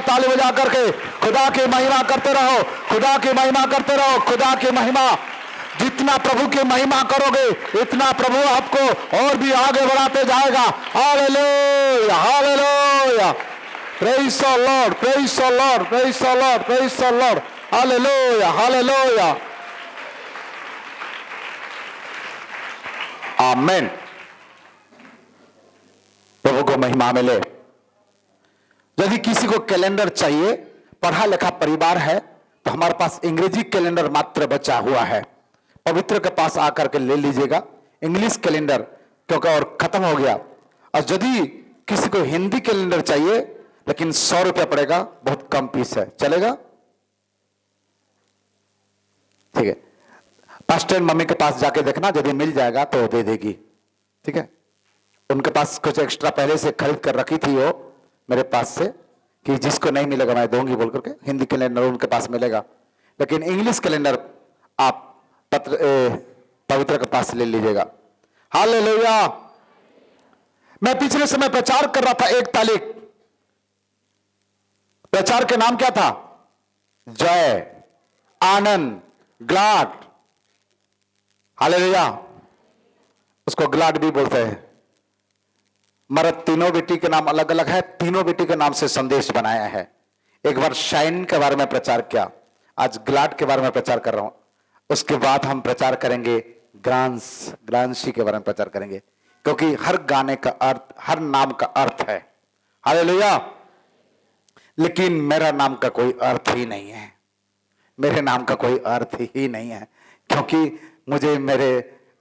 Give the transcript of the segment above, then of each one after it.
ताली बजा करके खुदा की महिमा करते रहो, खुदा की महिमा करते रहो, खुदा की महिमा। जितना प्रभु की महिमा करोगे इतना प्रभु आपको और भी आगे बढ़ाते जाएगा। Hallelujah, hallelujah, praise the Lord, praise the Lord, praise the Lord, praise the Lord, hallelujah, hallelujah, आमीन। प्रभु को महिमा मिले। यदि किसी को कैलेंडर चाहिए, पढ़ा लिखा परिवार है, तो हमारे पास अंग्रेजी कैलेंडर मात्र बचा हुआ है। पवित्र के पास आकर के ले लीजिएगा इंग्लिश कैलेंडर, क्योंकि और खत्म हो गया। और यदि किसी को हिंदी कैलेंडर चाहिए, लेकिन 100 रुपया पड़ेगा, बहुत कम पीस है, चलेगा? ठीक है, पास्टर मम्मी के पास जाके देखना, यदि मिल जाएगा तो दे देगी। ठीक है, उनके पास कुछ एक्स्ट्रा पहले से खरीद कर रखी थी वो मेरे पास से, कि जिसको नहीं मिलेगा मैं दूंगी बोल करके। हिंदी कैलेंडर उनके पास मिलेगा, लेकिन इंग्लिश कैलेंडर आप पवित्र के पास ले लीजिएगा। हालेलुया। मैं पिछले समय प्रचार कर रहा था 1 तारीख। प्रचार के नाम क्या था? जय, आनंद, ग्लाड। हालेलुया। उसको ग्लाड भी बोलते हैं। मरद तीनों बेटी के नाम अलग अलग है, तीनों बेटी के नाम से संदेश बनाया है। एक बार शाइन के बारे में प्रचार किया, आज ग्लाड के बारे में प्रचार कर रहा हूं। उसके बाद हम प्रचार करेंगे ग्रांशी के बारे में प्रचार करेंगे, क्योंकि हर गाने का अर्थ, हर नाम का अर्थ है। हालेलुया। लेकिन मेरा नाम का कोई अर्थ ही नहीं है, मेरे नाम का कोई अर्थ ही नहीं है, क्योंकि मुझे मेरे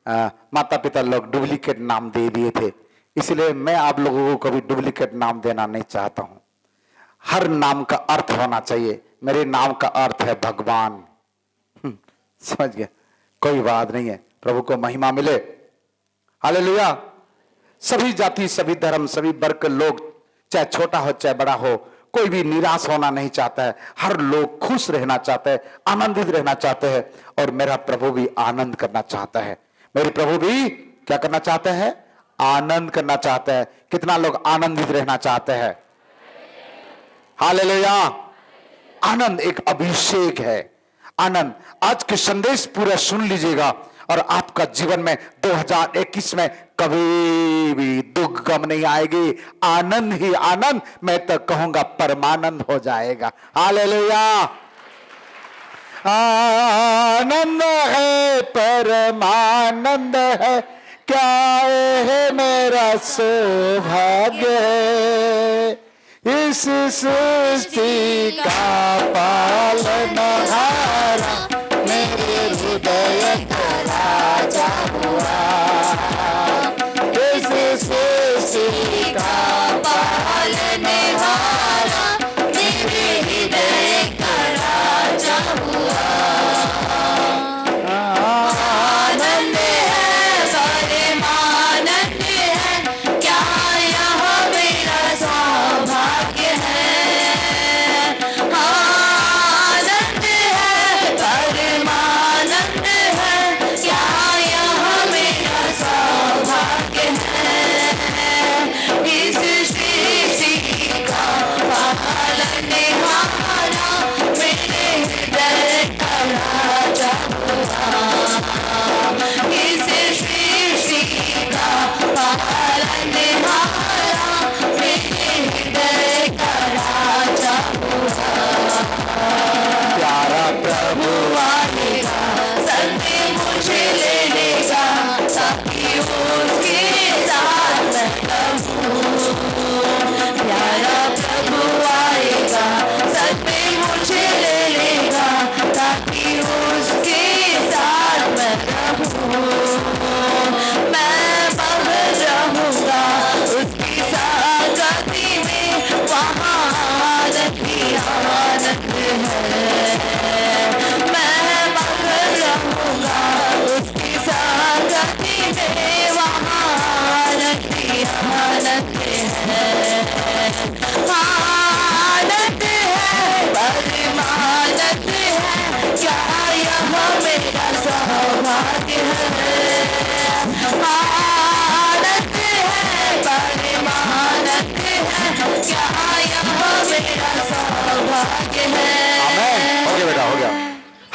माता पिता लोग डुप्लीकेट नाम दे दिए थे, इसलिए मैं आप लोगों को कभी डुप्लीकेट नाम देना नहीं चाहता हूं। हर नाम का अर्थ होना चाहिए। मेरे नाम का अर्थ है भगवान। समझ गया? कोई बात नहीं है। प्रभु को महिमा मिले। हालेलुया। सभी जाति, सभी धर्म, सभी वर्ग के लोग, चाहे छोटा हो चाहे बड़ा हो, कोई भी निराश होना नहीं चाहता है। हर लोग खुश रहना चाहते हैं, आनंदित रहना चाहते हैं, और मेरा प्रभु भी आनंद करना चाहता है। मेरे प्रभु भी क्या करना चाहते हैं? आनंद करना चाहते हैं। कितना लोग आनंदित रहना चाहते हैं? हालेलुया। आनंद एक अभिषेक है। आनंद। आज के संदेश पूरा सुन लीजिएगा, और आपका जीवन में 2021 में कभी भी दुख गम नहीं आएगी। आनंद ही आनंद, मैं तो कहूंगा परमानंद हो जाएगा। हालेलुया। आनंद है, परमानंद है, क्या है मेरा सौभाग्य है, इस सृष्टि का पालनहारा मेरे हृदय का राजा हुआ, इस सृष्टि का पालनहारा मेरे हृदय का राजा हुआ। आनंद है, परमानंद है, क्या यह मेरा सौभाग्य है। आनंद है,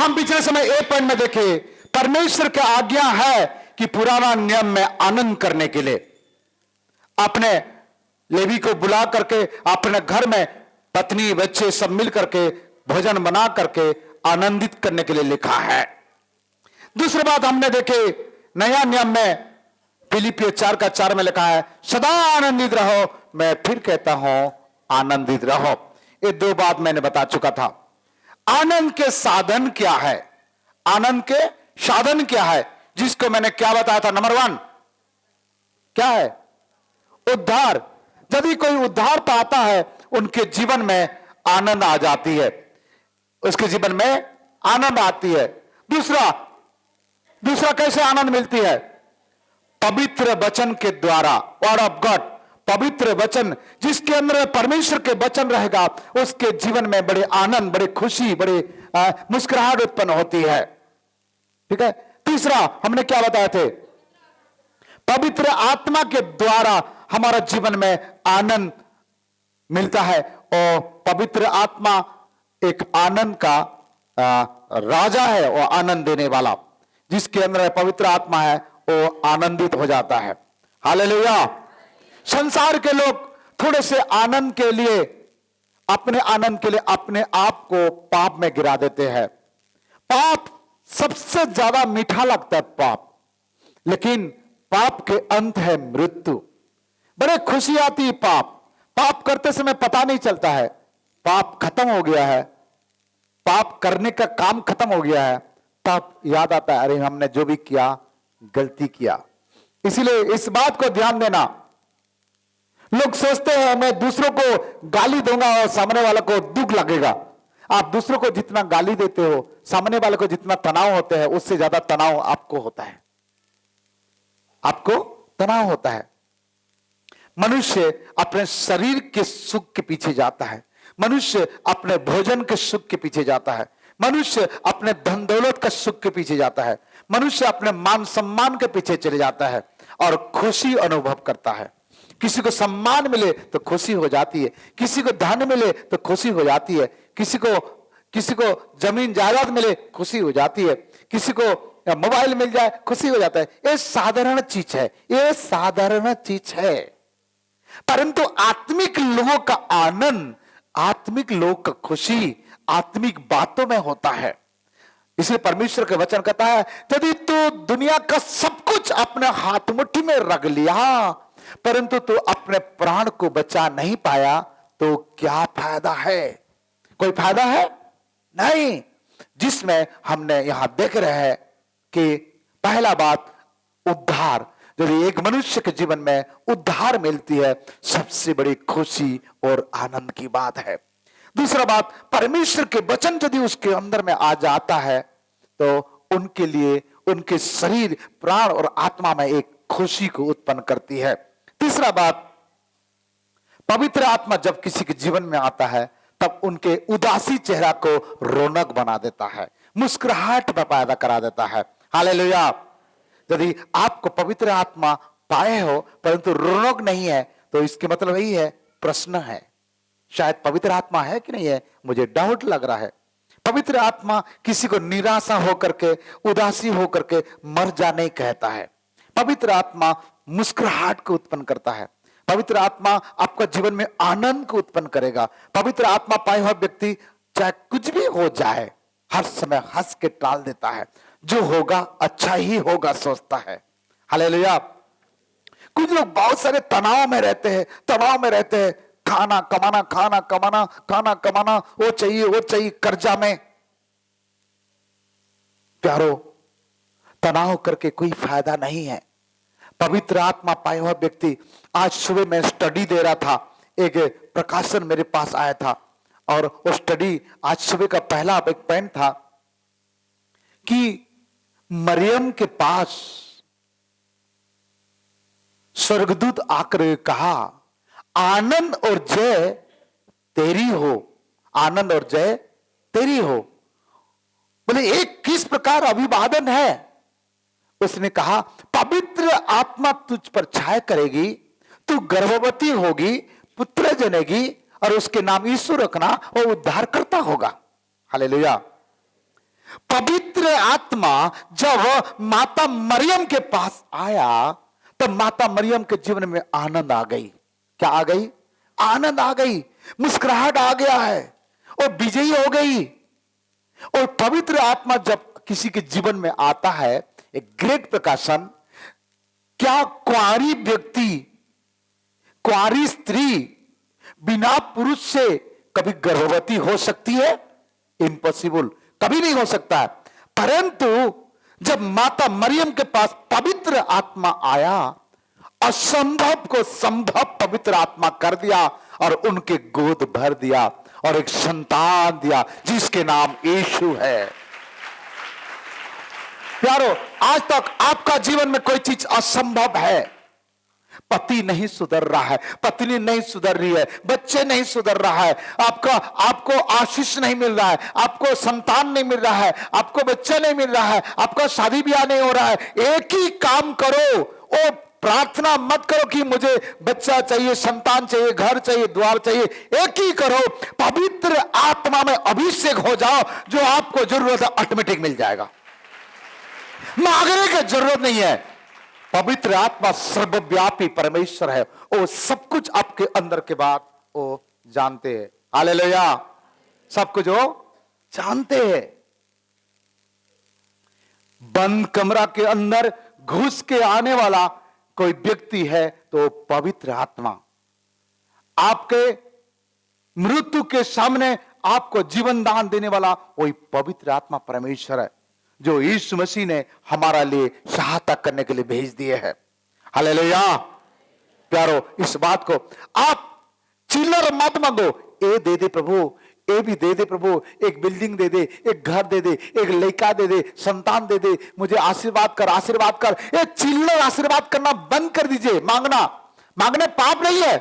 हम पिछले समय एक पॉइंट में देखे, परमेश्वर की आज्ञा है कि पुराना नियम में आनंद करने के लिए अपने लेवी को बुला करके अपने घर में पत्नी बच्चे सब मिल करके भोजन बना करके आनंदित करने के लिए लिखा है। दूसरी बात हमने देखे, नया नियम में फिलिपियों 4:4 में लिखा है, सदा आनंदित रहो, मैं फिर कहता हूं आनंदित रहो। ये दो बात मैंने बता चुका था। आनंद के साधन क्या है, आनंद के साधन क्या है, जिसको मैंने क्या बताया था, नंबर 1 क्या है, उद्धार। यदि कोई उद्धार पाता है उनके जीवन में आनंद आ जाती है, उसके जीवन में आनंद आती है। दूसरा कैसे आनंद मिलती है, पवित्र वचन के द्वारा, वर्ड ऑफ गॉड, पवित्र वचन, जिसके अंदर परमेश्वर के वचन रहेगा उसके जीवन में बड़े आनंद, बड़े खुशी, बड़े मुस्कुराहट उत्पन्न होती है। ठीक है। तीसरा हमने क्या बताए थे, पवित्र आत्मा के द्वारा हमारा जीवन में आनंद मिलता है, और पवित्र आत्मा एक आनंद का राजा है, और आनंद देने वाला, जिसके अंदर पवित्र आत्मा है वो आनंदित हो जाता है। हालेलुया। संसार के लोग थोड़े से आनंद के लिए, अपने आनंद के लिए अपने आप को पाप में गिरा देते हैं। पाप सबसे ज्यादा मीठा लगता है पाप, लेकिन पाप के अंत है मृत्यु। बड़े खुशी आती है पाप करते समय पता नहीं चलता है, पाप खत्म हो गया है, पाप करने का काम खत्म हो गया है, तब याद आता है अरे हमने जो भी किया गलती किया। इसीलिए इस बात को ध्यान देना, लोग सोचते हैं मैं दूसरों को गाली दूंगा और सामने वाले को दुख लगेगा। आप दूसरों को जितना गाली देते हो, सामने वाले को जितना तनाव होते हैं, उससे ज्यादा तनाव आपको होता है, आपको तनाव होता है। मनुष्य अपने शरीर के सुख के पीछे जाता है, मनुष्य अपने भोजन के सुख के पीछे जाता है, मनुष्य अपने धन दौलत का सुख के पीछे जाता है, मनुष्य अपने मान सम्मान के पीछे चले जाता है और खुशी अनुभव करता है। किसी को सम्मान मिले तो खुशी हो जाती है, किसी को धन मिले तो खुशी हो जाती है, किसी को जमीन जायदाद मिले खुशी हो जाती है, किसी को मोबाइल मिल जाए खुशी हो जाता है। ये साधारण चीज है, ये साधारण चीज है। परंतु आत्मिक लोगों का आनंद, आत्मिक लोगों का खुशी आत्मिक बातों में होता है। इसलिए परमेश्वर के वचन कहता है, यदि तू दुनिया का सब कुछ अपने हाथ मुट्ठी में रख लिया परंतु तू अपने प्राण को बचा नहीं पाया तो क्या फायदा है? कोई फायदा है नहीं। जिसमें हमने यहां देख रहे हैं कि पहला बात उद्धार, यदि एक मनुष्य के जीवन में उद्धार मिलती है सबसे बड़ी खुशी और आनंद की बात है। दूसरा बात, परमेश्वर के वचन यदि उसके अंदर में आ जाता है तो उनके लिए उनके शरीर, प्राण और आत्मा में एक खुशी को उत्पन्न करती है। तीसरा बात, पवित्र आत्मा जब किसी के जीवन में आता है तब उनके उदासी चेहरा को रौनक बना देता है, मुस्कुराहट पैदा करा देता है। हालेलुया। यदि आपको पवित्र आत्मा पाए हो परंतु रौनक नहीं है तो इसके मतलब यही है, प्रश्न है, शायद पवित्र आत्मा है कि नहीं है, मुझे डाउट लग रहा है। पवित्र आत्मा किसी को निराशा होकर के, उदासी होकर के मर जा नहीं कहता है। पवित्र आत्मा मुस्कुराहट को उत्पन्न करता है। पवित्र आत्मा आपका जीवन में आनंद को उत्पन्न करेगा। पवित्र आत्मा पाए हुआ व्यक्ति चाहे कुछ भी हो जाए हर समय हंस के टाल देता है, जो होगा अच्छा ही होगा सोचता है। हालेलुया। कुछ लोग बहुत सारे तनाव में रहते हैं, खाना कमाना, वो चाहिए, कर्जा में। प्यारो, तनाव करके कोई फायदा नहीं है। पवित्र आत्मा पाए हुआ व्यक्ति, आज सुबह मैं स्टडी दे रहा था, एक प्रकाशन मेरे पास आया था और वो स्टडी आज सुबह का पहला एक पॉइंट था कि मरियम के पास स्वर्गदूत आकर कहा, आनंद और जय तेरी हो, आनंद और जय तेरी हो। बोले एक किस प्रकार अभिवादन है? उसने कहा, पवित्र आत्मा तुझ पर छाया करेगी, तू गर्भवती होगी, पुत्र जनेगी और उसके नाम यीशु रखना, वो उद्धार करता होगा। हालेलुया। पवित्र आत्मा जब माता मरियम के पास आया तो माता मरियम के जीवन में आनंद आ गई। क्या आ गई? आनंद आ गई, मुस्कुराहट आ गया है और विजयी हो गई। और पवित्र आत्मा जब किसी के जीवन में आता है, एक ग्रेट प्रकाशन। क्या कुंवारी व्यक्ति, कुंवारी स्त्री बिना पुरुष से कभी गर्भवती हो सकती है? इम्पॉसिबल, कभी नहीं हो सकता है। परंतु जब माता मरियम के पास पवित्र आत्मा आया, असंभव को संभव पवित्र आत्मा कर दिया और उनके गोद भर दिया और एक संतान दिया जिसके नाम यीशु है। प्यारो, आज तक आपका जीवन में कोई चीज असंभव है। पति नहीं सुधर रहा है, पत्नी नहीं सुधर रही है, बच्चे नहीं सुधर रहा है, आपको आशीष नहीं मिल रहा है, आपको संतान नहीं मिल रहा है, आपको बच्चा नहीं मिल रहा है, आपका शादी ब्याह नहीं हो रहा है। एक ही काम करो, ओ प्रार्थना मत करो कि मुझे बच्चा चाहिए, संतान चाहिए, घर चाहिए, द्वार चाहिए। एक ही करो, पवित्र आत्मा में अभिषेक हो जाओ, जो आपको जरूरत है ऑटोमेटिक मिल जाएगा। मांगने की जरूरत नहीं है। पवित्र आत्मा सर्वव्यापी परमेश्वर है, वो सब कुछ आपके अंदर के बात वो जानते हैं। हालेलुया, सब कुछ वो जानते हैं। बंद कमरा के अंदर घुस के आने वाला कोई व्यक्ति है तो पवित्र आत्मा। आपके मृत्यु के सामने आपको जीवन दान देने वाला वही पवित्र आत्मा परमेश्वर है, जो यीशु मसीह ने हमारा लिए सहायता करने के लिए भेज दिए है। हालेलुया। प्यारो, इस बात को आप चिल्लर मत मांगो, ए दे दे प्रभु, ए भी दे दे प्रभु, एक बिल्डिंग दे दे, एक घर दे दे, एक लड़का दे दे, संतान दे दे, मुझे आशीर्वाद कर, आशीर्वाद कर। ये चिल्लर आशीर्वाद करना बंद कर दीजिए। मांगने पाप नहीं है,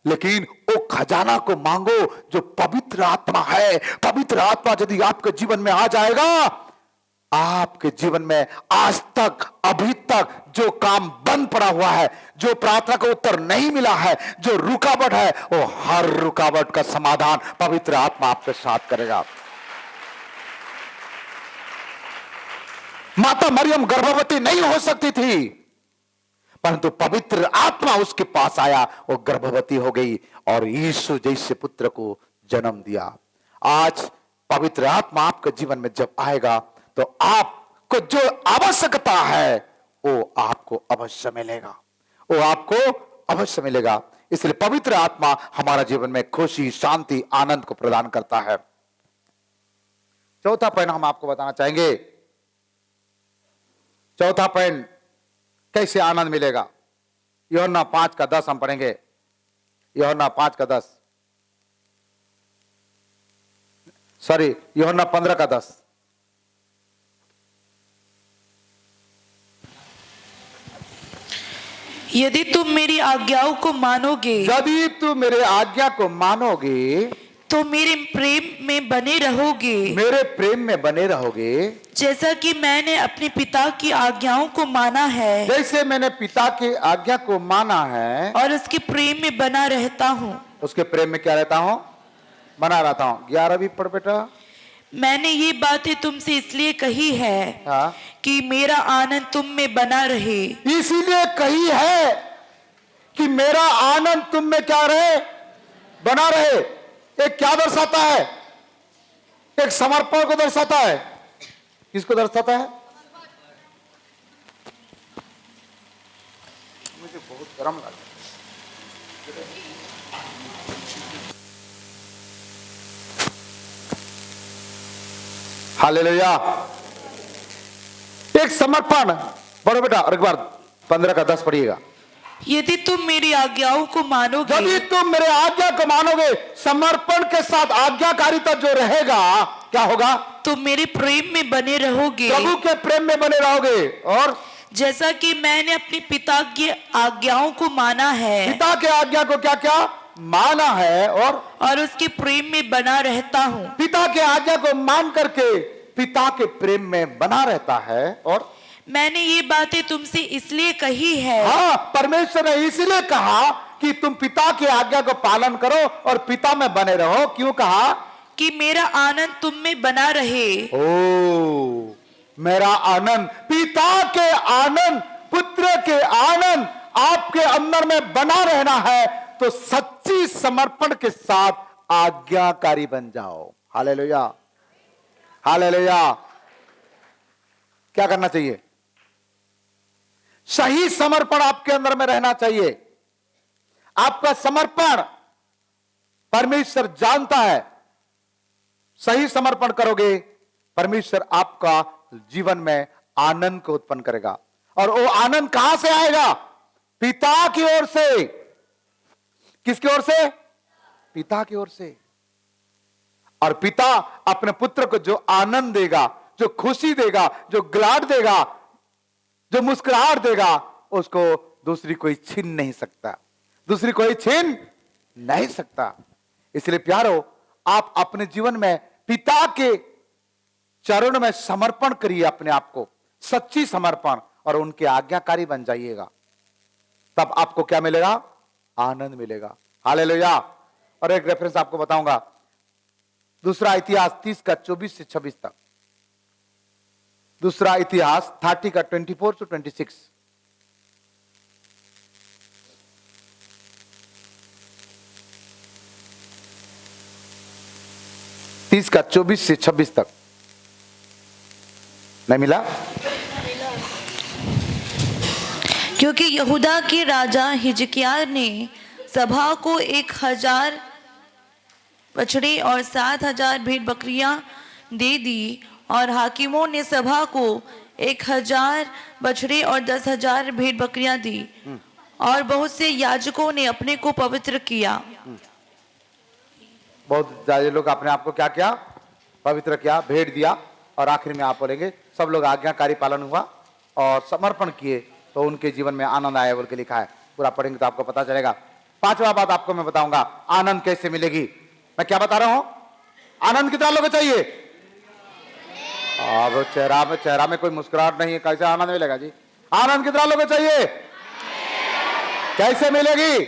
लेकिन वो खजाना को मांगो जो पवित्र आत्मा है। पवित्र आत्मा यदि आपके जीवन में आ जाएगा, आपके जीवन में आज तक, अभी तक जो काम बंद पड़ा हुआ है, जो प्रार्थना का उत्तर नहीं मिला है, जो रुकावट है, वो हर रुकावट का समाधान पवित्र आत्मा आपके साथ करेगा। माता मरियम गर्भवती नहीं हो सकती थी, परंतु पवित्र आत्मा उसके पास आया, वो गर्भवती हो गई और यीशु जैसे पुत्र को जन्म दिया। आज पवित्र आत्मा आपके जीवन में जब आएगा तो आपको जो आवश्यकता है वो आपको अवश्य मिलेगा, वो आपको अवश्य मिलेगा। इसलिए पवित्र आत्मा हमारा जीवन में खुशी, शांति, आनंद को प्रदान करता है। चौथा पॉइंट हम आपको बताना चाहेंगे। चौथा पॉइंट, कैसे आनंद मिलेगा। यूहन्ना 5:10 हम पढ़ेंगे। यूहन्ना 5:10, सॉरी, यूहन्ना 15:10। यदि तुम मेरी आज्ञाओं को मानोगे, यदि तुम मेरे आज्ञा को मानोगे तो मेरे प्रेम में बने रहोगे, मेरे प्रेम में बने रहोगे, जैसा कि मैंने अपने पिता की आज्ञाओं को माना है, जैसे मैंने पिता की आज्ञा को माना है और उसके प्रेम में बना रहता हूँ। उसके प्रेम में क्या रहता हूँ? बना रहता हूँ। 11 भी पढ़ बेटा। मैंने ये बातें तुमसे इसलिए कही है हाँ, कि मेरा आनंद तुम में बना रहे। इसीलिए कही है कि मेरा आनंद तुम में क्या रहे? बना रहे। एक क्या दर्शाता है? एक समर्पण को दर्शाता है। किसको दर्शाता है? मुझे बहुत गर्म लगा। हालेलुया। एक समर्पण। पढ़ो बेटा, और एक बार 15:10 पढ़िएगा। यदि तुम मेरी आज्ञाओं को मानोगे, यदि तुम मेरे आज्ञा को मानोगे, समर्पण के साथ आज्ञाकारिता जो रहेगा, क्या होगा? तुम मेरे प्रेम में बने रहोगे, प्रभु के प्रेम में बने रहोगे। और जैसा कि मैंने अपने पिता की आज्ञाओं को माना है, पिता के आज्ञा को क्या क्या माना है, और उसके प्रेम में बना रहता हूँ। पिता के आज्ञा को मान करके पिता के प्रेम में बना रहता है। और मैंने ये बातें तुमसे इसलिए कही है, हाँ, परमेश्वर ने इसलिए कहा कि तुम पिता की आज्ञा को पालन करो और पिता में बने रहो। क्यों कहा? कि मेरा आनंद तुम में बना रहे। ओ, मेरा आनंद, पिता के आनंद, पुत्र के आनंद आपके अंदर में बना रहना है तो सच्ची समर्पण के साथ आज्ञाकारी बन जाओ। Hallelujah, hallelujah. क्या करना चाहिए? सही समर्पण आपके अंदर में रहना चाहिए। आपका समर्पण परमेश्वर जानता है। सही समर्पण करोगे, परमेश्वर आपका जीवन में आनंद को उत्पन्न करेगा। और वो आनंद कहां से आएगा? पिता की ओर से। किसकी ओर से? पिता की ओर से। और पिता अपने पुत्र को जो आनंद देगा, जो खुशी देगा, जो ग्लाड देगा, जो मुस्कुराहट देगा, उसको दूसरी कोई छीन नहीं सकता, दूसरी कोई छीन नहीं सकता। इसलिए प्यारो, आप अपने जीवन में पिता के चरण में समर्पण करिए अपने आप को, सच्ची समर्पण, और उनके आज्ञाकारी बन जाइएगा। तब आपको क्या मिलेगा? आनंद मिलेगा। हालेलुया। और एक रेफरेंस आपको बताऊंगा, दूसरा इतिहास 30 का 24 से 26 तक। दूसरा इतिहास 30 का 24 से 26। तीस का 24 से 26 तक। नहीं मिला? क्योंकि यहूदा के राजा हिजकिय्याह ने सभा को 1000 बछड़े और 7000 भेड़ बकरियां दे दी, और हाकिमों ने सभा को 1000 बछड़े और 10,000 भेड़ बकरियां दी, और बहुत से याजकों ने अपने को पवित्र किया। बहुत ज्यादा लोग अपने आप को क्या किया? पवित्र किया, भेंट दिया। और आखिर में आप बोलेंगे सब लोग आज्ञाकारी पालन हुआ और समर्पण किए तो उनके जीवन में आनंद आया बोल के लिखा है। पूरा पढ़ेंगे तो आपको पता चलेगा। पांचवा बात आपको मैं बताऊंगा, आनंद कैसे मिलेगी। मैं क्या बता रहा हूं? आनंद कितना लोगों को चाहिए? अब चेहरा में कोई मुस्कुराहट नहीं है, कैसे आनंद मिलेगा जी? आनंद कितना लोगों को चाहिए? कैसे मिलेगी?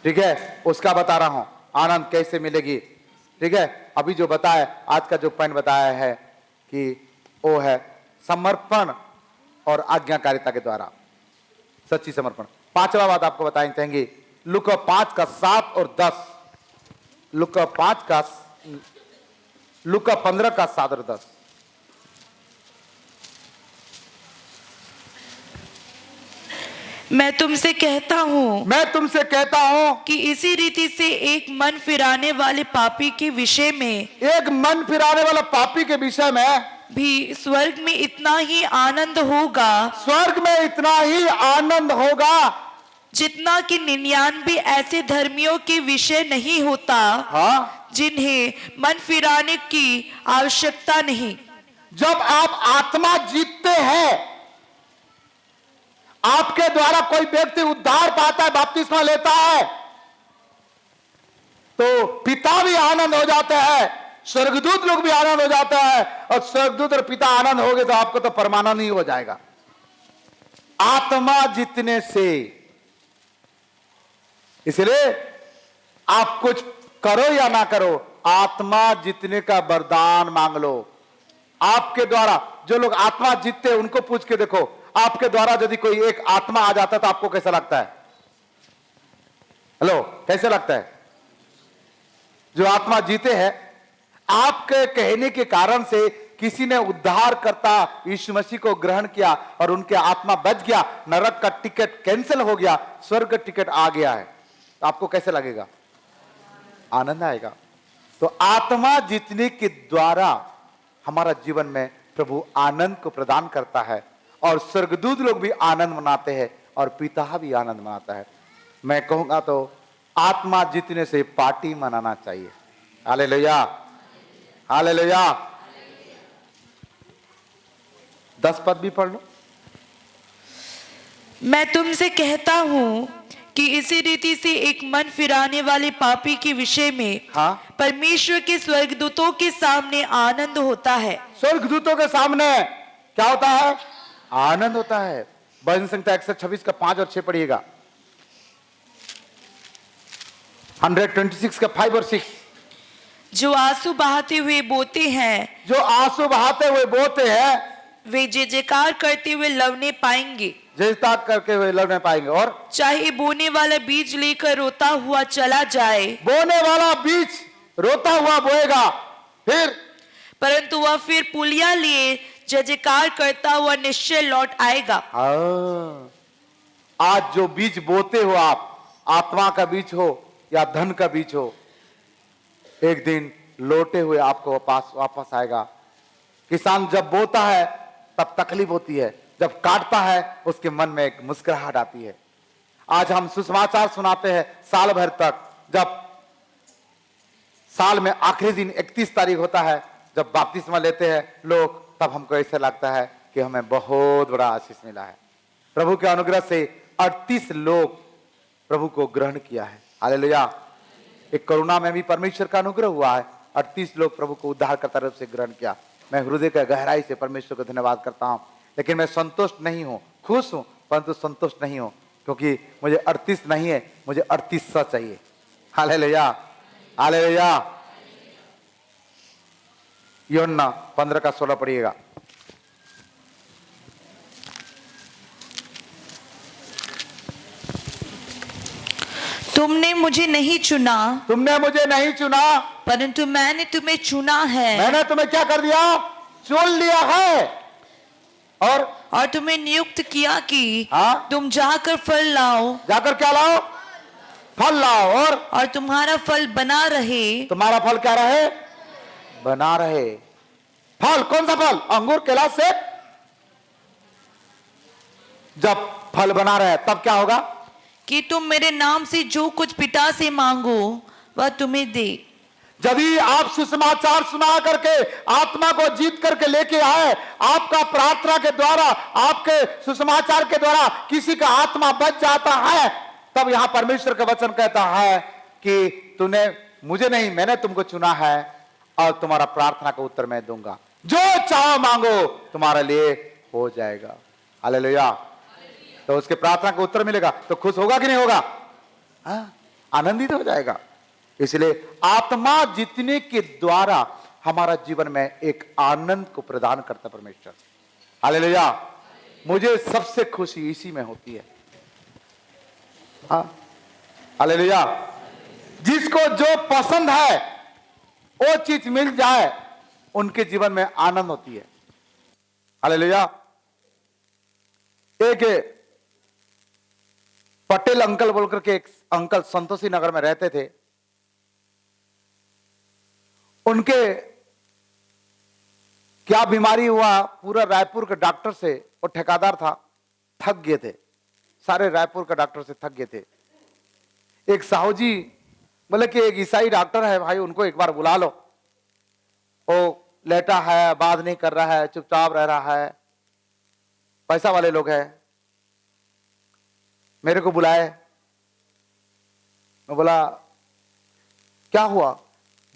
ठीक है, उसका बता रहा हूं, आनंद कैसे मिलेगी। ठीक है, अभी जो बताया, आज का जो पॉइंट बताया है कि वो है समर्पण और आज्ञाकारिता के द्वारा, सच्ची समर्पण। पांचवा बात आपको बताएं चाहेंगे, लूका 5 का 7 और 10। लूका 15 का 7 और 10। मैं तुमसे कहता हूं कि इसी रीति से एक मन फिराने वाले पापी के विषय में, एक मन फिराने वाला पापी के विषय में भी स्वर्ग में इतना ही आनंद होगा, स्वर्ग में इतना ही आनंद होगा जितना कि 99 ऐसे धर्मियों के विषय नहीं होता, हाँ, जिन्हें मन फिराने की आवश्यकता नहीं। जब आप आत्मा जीतते हैं, आपके द्वारा कोई व्यक्ति उद्धार पाता है, बपतिस्मा लेता है, तो पिता भी आनंद हो जाते हैं, स्वर्गदूत लोग भी आनंद हो जाता है। और स्वर्गदूत और पिता आनंद हो गए तो आपको तो परमानंद ही हो जाएगा आत्मा जीतने से। इसलिए आप कुछ करो या ना करो, आत्मा जीतने का वरदान मांग लो। आपके द्वारा जो लोग आत्मा जीतते हैं उनको पूछ के देखो, आपके द्वारा यदि कोई एक आत्मा आ जाता है तो आपको कैसा लगता है? हेलो, कैसे लगता है? जो आत्मा जीते हैं, आपके कहने के कारण से किसी ने उद्धार करता यीशु मसीह को ग्रहण किया और उनके आत्मा बच गया, नरक का टिकट कैंसिल हो गया, स्वर्ग का टिकट आ गया है, तो आपको कैसे लगेगा? आनंद आएगा। तो आत्मा जीतने के द्वारा हमारा जीवन में प्रभु आनंद को प्रदान करता है, और स्वर्गदूत लोग भी आनंद मनाते हैं और पिता भी आनंद मनाता है। मैं कहूंगा तो आत्मा जीतने से पार्टी मनाना चाहिए। Hallelujah, hallelujah. 10 पद भी पढ़ लो। मैं तुमसे कहता हूं कि इसी रीति से एक मन फिराने वाले पापी के विषय में, हाँ, परमेश्वर के स्वर्गदूतों के सामने आनंद होता है। स्वर्गदूतों के सामने क्या होता है? आनंद होता है। भजन संहिता 126 का 5 और 6 पढ़िएगा। 126 का 5 और 6। जो आंसू बहाते हुए बोते हैं जो आंसू बहाते हुए बोते हैं वे जय जयकार करते हुए लवने पाएंगे। जयता करके हुए लड़ने पाएंगे। और चाहे बोने वाला बीज लेकर रोता हुआ चला जाए, बोने वाला बीज रोता हुआ बोएगा, फिर परंतु वह फिर पुलिया लिए जय जयकार करता हुआ निश्चय लौट आएगा। आज जो बीज बोते हो आप, आत्मा का बीज हो या धन का बीज हो, एक दिन लौटे हुए आपको वापस आएगा। किसान जब बोता है तब तकलीफ होती है, जब काटता है उसके मन में एक मुस्कुराहट आती है। आज हम सुसमाचार सुनाते हैं साल भर तक, जब साल में आखिरी दिन 31 तारीख होता है, जब बपतिस्मा लेते हैं लोग, तब हमको ऐसा लगता है कि हमें बहुत बड़ा आशीष मिला है। प्रभु के अनुग्रह से 38 लोग प्रभु को ग्रहण किया है। हालेलुया। एक करुणा में भी परमेश्वर का अनुग्रह हुआ है। 38 लोग प्रभु को उद्धारकर्ता रूप से ग्रहण किया। मैं हृदय का गहराई से परमेश्वर को धन्यवाद करता हूं। लेकिन मैं संतुष्ट नहीं हूं, खुश हूं परंतु संतुष्ट नहीं हूं, क्योंकि मुझे 38 नहीं है, मुझे 3800 चाहिए। Hallelujah, hallelujah. यूहन्ना 15 का 16 पढ़िएगा। तुमने मुझे नहीं चुना, तुमने मुझे नहीं चुना, परंतु मैंने तुम्हें चुना है। मैंने तुम्हें क्या कर दिया? चुन लिया है। और तुम्हें नियुक्त किया कि हाँ? तुम जाकर फल लाओ, जाकर क्या लाओ? फल लाओ। और तुम्हारा फल बना रहे। तुम्हारा फल क्या रहे? बना रहे। फल कौन सा फल? अंगूर, केला, सेब। जब फल बना रहे तब क्या होगा? कि तुम मेरे नाम से जो कुछ पिता से मांगो वह तुम्हें दे। जब भी आप सुसमाचार सुना करके आत्मा को जीत करके लेके आए, आपका प्रार्थना के द्वारा, आपके सुसमाचार के द्वारा किसी का आत्मा बच जाता है, तब यहां परमेश्वर का वचन कहता है कि तूने मुझे नहीं, मैंने तुमको चुना है और तुम्हारा प्रार्थना का उत्तर मैं दूंगा। जो चाहो मांगो तुम्हारे लिए हो जाएगा। हालेलुया। तो उसके प्रार्थना का उत्तर मिलेगा तो खुश होगा कि नहीं होगा? आनंदित हो जाएगा। इसलिए आत्मा जीतने के द्वारा हमारा जीवन में एक आनंद को प्रदान करता परमेश्वर। हालेलुया। मुझे सबसे खुशी इसी में होती है। हालेलुया। जिसको जो पसंद है वो चीज मिल जाए, उनके जीवन में आनंद होती है। हालेलुया। एक पटेल अंकल बोलकर के एक अंकल संतोषी नगर में रहते थे। उनके क्या बीमारी हुआ, पूरा रायपुर के डॉक्टर से, वो ठेकेदार था, थक गए थे, सारे रायपुर के डॉक्टर से थक गए थे। एक साहू जी बोले कि एक ईसाई डॉक्टर है भाई, उनको एक बार बुला लो। वो लेटा है, बात नहीं कर रहा है, चुपचाप रह रहा है, पैसा वाले लोग हैं। मेरे को बुलाए। मैं बोला क्या हुआ?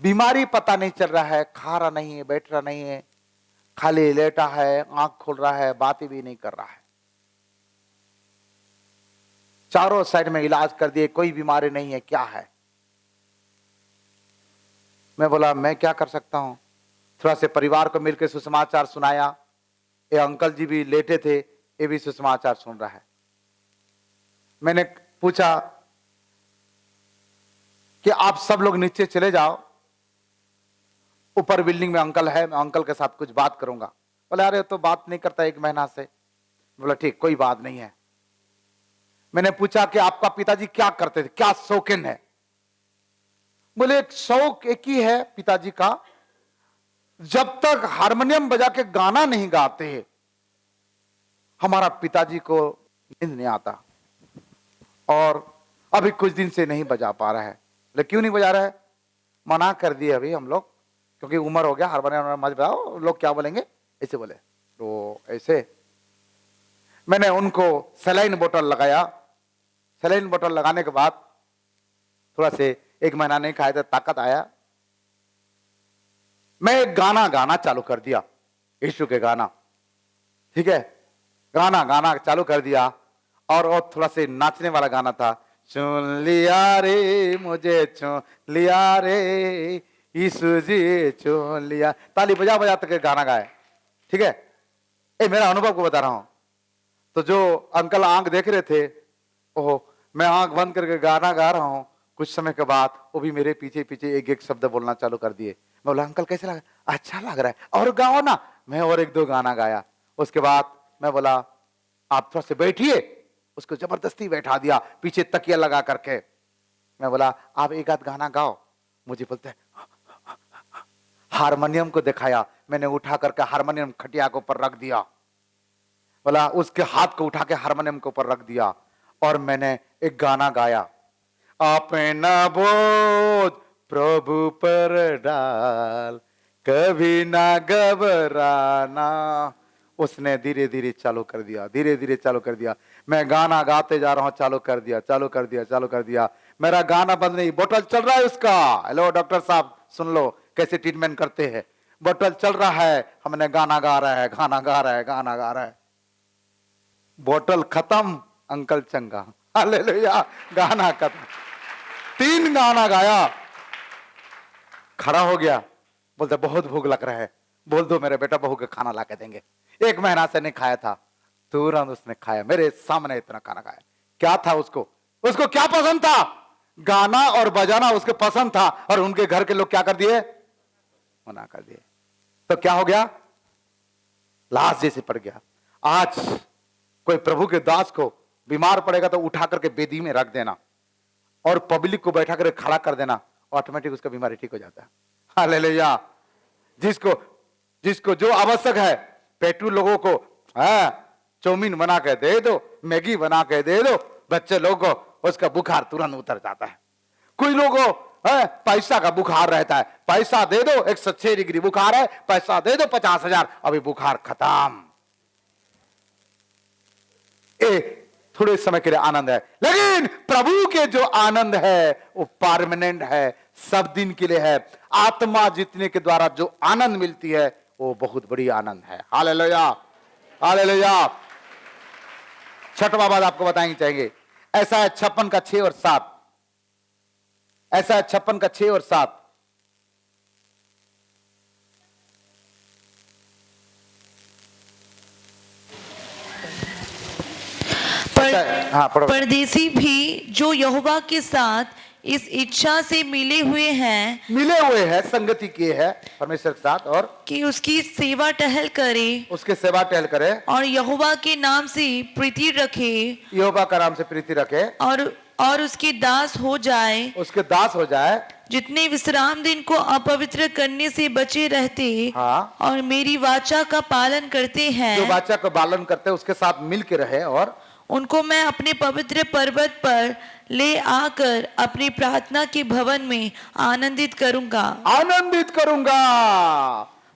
बीमारी पता नहीं चल रहा है, खा रहा नहीं है, बैठ रहा नहीं है, खाली लेटा है, आंख खोल रहा है, बातें भी नहीं कर रहा है। चारों साइड में इलाज कर दिए, कोई बीमारी नहीं है, क्या है? मैं बोला मैं क्या कर सकता हूं? थोड़ा से परिवार को मिलकर सुसमाचार सुनाया। ये अंकल जी भी लेटे थे, ये भी सुसमाचार सुन रहा है। मैंने पूछा कि आप सब लोग नीचे चले जाओ, ऊपर बिल्डिंग में अंकल है, मैं अंकल के साथ कुछ बात करूंगा। बोले अरे तो बात नहीं करता 1 महीना से। बोला ठीक, कोई बात नहीं है। मैंने पूछा कि आपका पिताजी क्या करते थे, क्या शौकीन है? बोले एक शौक एक ही है पिताजी का, जब तक हारमोनियम बजा के गाना नहीं गाते हैं हमारा पिताजी को नींद नहीं आता, और अभी कुछ दिन से नहीं बजा पा रहा है। लेकिन क्यों नहीं बजा रहा है? मना कर दिए अभी हम लोग, क्योंकि उम्र हो गया, हारमोनियम मत बजाओ, लोग क्या बोलेंगे, ऐसे बोले। तो ऐसे मैंने उनको सलाइन बोतल लगाया। सलाइन बोतल लगाने के बाद थोड़ा से 1 महीना नहीं खाया था, ताकत आया। मैं एक गाना गाना चालू कर दिया, यीशु के गाना, ठीक है, गाना गाना चालू कर दिया। और थोड़ा से नाचने वाला गाना था, चुन लिया रे, मुझे चुन लिया रे, यीशु जी चुन लिया। ताली बजा बजा तक गाना गाए, ठीक है। ये मेरा अनुभव को बता रहा हूं। तो जो अंकल आंख देख रहे थे, ओह, मैं आंख बंद करके गाना गा रहा हूं। कुछ समय के बाद वो भी मेरे पीछे पीछे एक एक शब्द बोलना चालू कर दिए। मैं बोला अंकल कैसे लगा? अच्छा लग रहा है, और गाओ ना। मैं और एक दो गाना गाया। उसके बाद मैं बोला आप थोड़ा से बैठिए, उसको जबरदस्ती बैठा दिया पीछे तकिया लगा करके। मैं बोला आप एक आध गाना गाओ। मुझे बोलते हैं, हारमोनियम को दिखाया। मैंने उठा करके हारमोनियम खटिया के ऊपर रख दिया। बोला उसके हाथ को उठा के हारमोनियम के ऊपर रख दिया और मैंने एक गाना गाया, अपना बोझ प्रभु पर डाल, कभी ना घबराना। उसने धीरे धीरे चालू कर दिया, धीरे धीरे चालू कर दिया। मैं गाना गाते जा रहा हूं, चालू कर दिया, चालू कर दिया, चालू कर दिया। मेरा गाना बंद नहीं, बोतल चल रहा है उसका। हेलो डॉक्टर साहब, सुन लो कैसे ट्रीटमेंट करते हैं। बोतल चल रहा है, हमने गाना गा रहा है, गाना गा रहा है, गाना गा रहा है। बोतल खत्म, अंकल चंगा। हालेलुया, गाना खत्म। 3 गाना गाया, खड़ा हो गया। बोलते बहुत भूख लग रहा है, बोल दो मेरे बेटा बहू के खाना ला के देंगे। 1 महीना से नहीं खाया था, तुरंत उसने खाया। मेरे सामने इतना खाना खाया। क्या था उसको क्या पसंद था? गाना और बजाना उसके पसंद था, और उनके घर के लोग क्या कर दिए? मना कर दिए। तो क्या हो गया? लाश जैसे पड़ गया। आज कोई प्रभु के दास को बीमार पड़ेगा तो उठा करके बेदी में रख देना और पब्लिक को बैठा करके खड़ा कर देना, ऑटोमेटिक उसका बीमारी ठीक हो जाता है। हालेलुया। जिसको जो आवश्यक है, पेटू लोगों को चाउमीन बना के दे दो, मैगी बना के दे दो, बच्चे लोगों को उसका बुखार तुरंत उतर जाता है। कोई लोगों पैसा का बुखार रहता है, पैसा दे दो, 106 डिग्री बुखार है, पैसा दे दो 50,000, अभी बुखार खत्म। थोड़े समय के लिए आनंद है, लेकिन प्रभु के जो आनंद है वो परमानेंट है, सब दिन के लिए है। आत्मा जीतने के द्वारा जो आनंद मिलती है वो बहुत बड़ी आनंद है। Hallelujah, hallelujah. 6वां बात आपको बताएंगे चाहेंगे। ऐसा है 56 का 6 और 7। ऐसा है 56 का 6 और 7। परदेसी भी जो यहोवा के साथ इस इच्छा से मिले हुए हैं, संगति किए हैं परमेश्वर के साथ, और कि उसकी सेवा टहल करे, उसके सेवा टहल करे, और यहोवा के नाम से प्रीति रखे, यहोवा का नाम से प्रीति रखे, और उसके दास हो जाए, उसके दास हो जाए। जितने विश्राम दिन को अपवित्र करने से बचे रहते, हाँ, और मेरी वाचा का पालन करते हैं, जो वाचा का पालन करते हैं उसके साथ मिल के रहे, और उनको मैं अपने पवित्र पर्वत पर ले आकर अपनी प्रार्थना के भवन में आनंदित करूंगा। आनंदित करूंगा।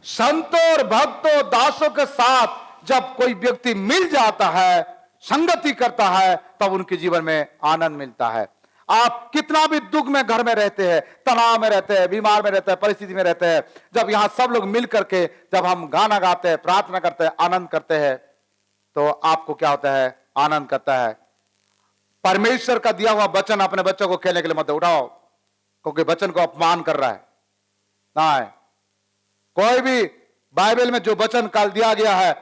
संतों और भक्तों दासों के साथ जब कोई व्यक्ति मिल जाता है, संगति करता है, तब उनके जीवन में आनंद मिलता है। आप कितना भी दुख में घर में रहते हैं, तनाव में रहते हैं, बीमार में रहते हैं, परिस्थिति में रहते हैं, जब यहां सब लोग मिल करके जब हम गाना गाते हैं, प्रार्थना करते हैं, आनंद करते हैं, तो आपको क्या होता है? आनंद करता है। परमेश्वर का दिया हुआ वचन अपने बच्चों को खेलने के लिए मत उठाओ, क्योंकि वचन को अपमान कर रहा है। ना, कोई भी बाइबल में जो वचन काल दिया गया है,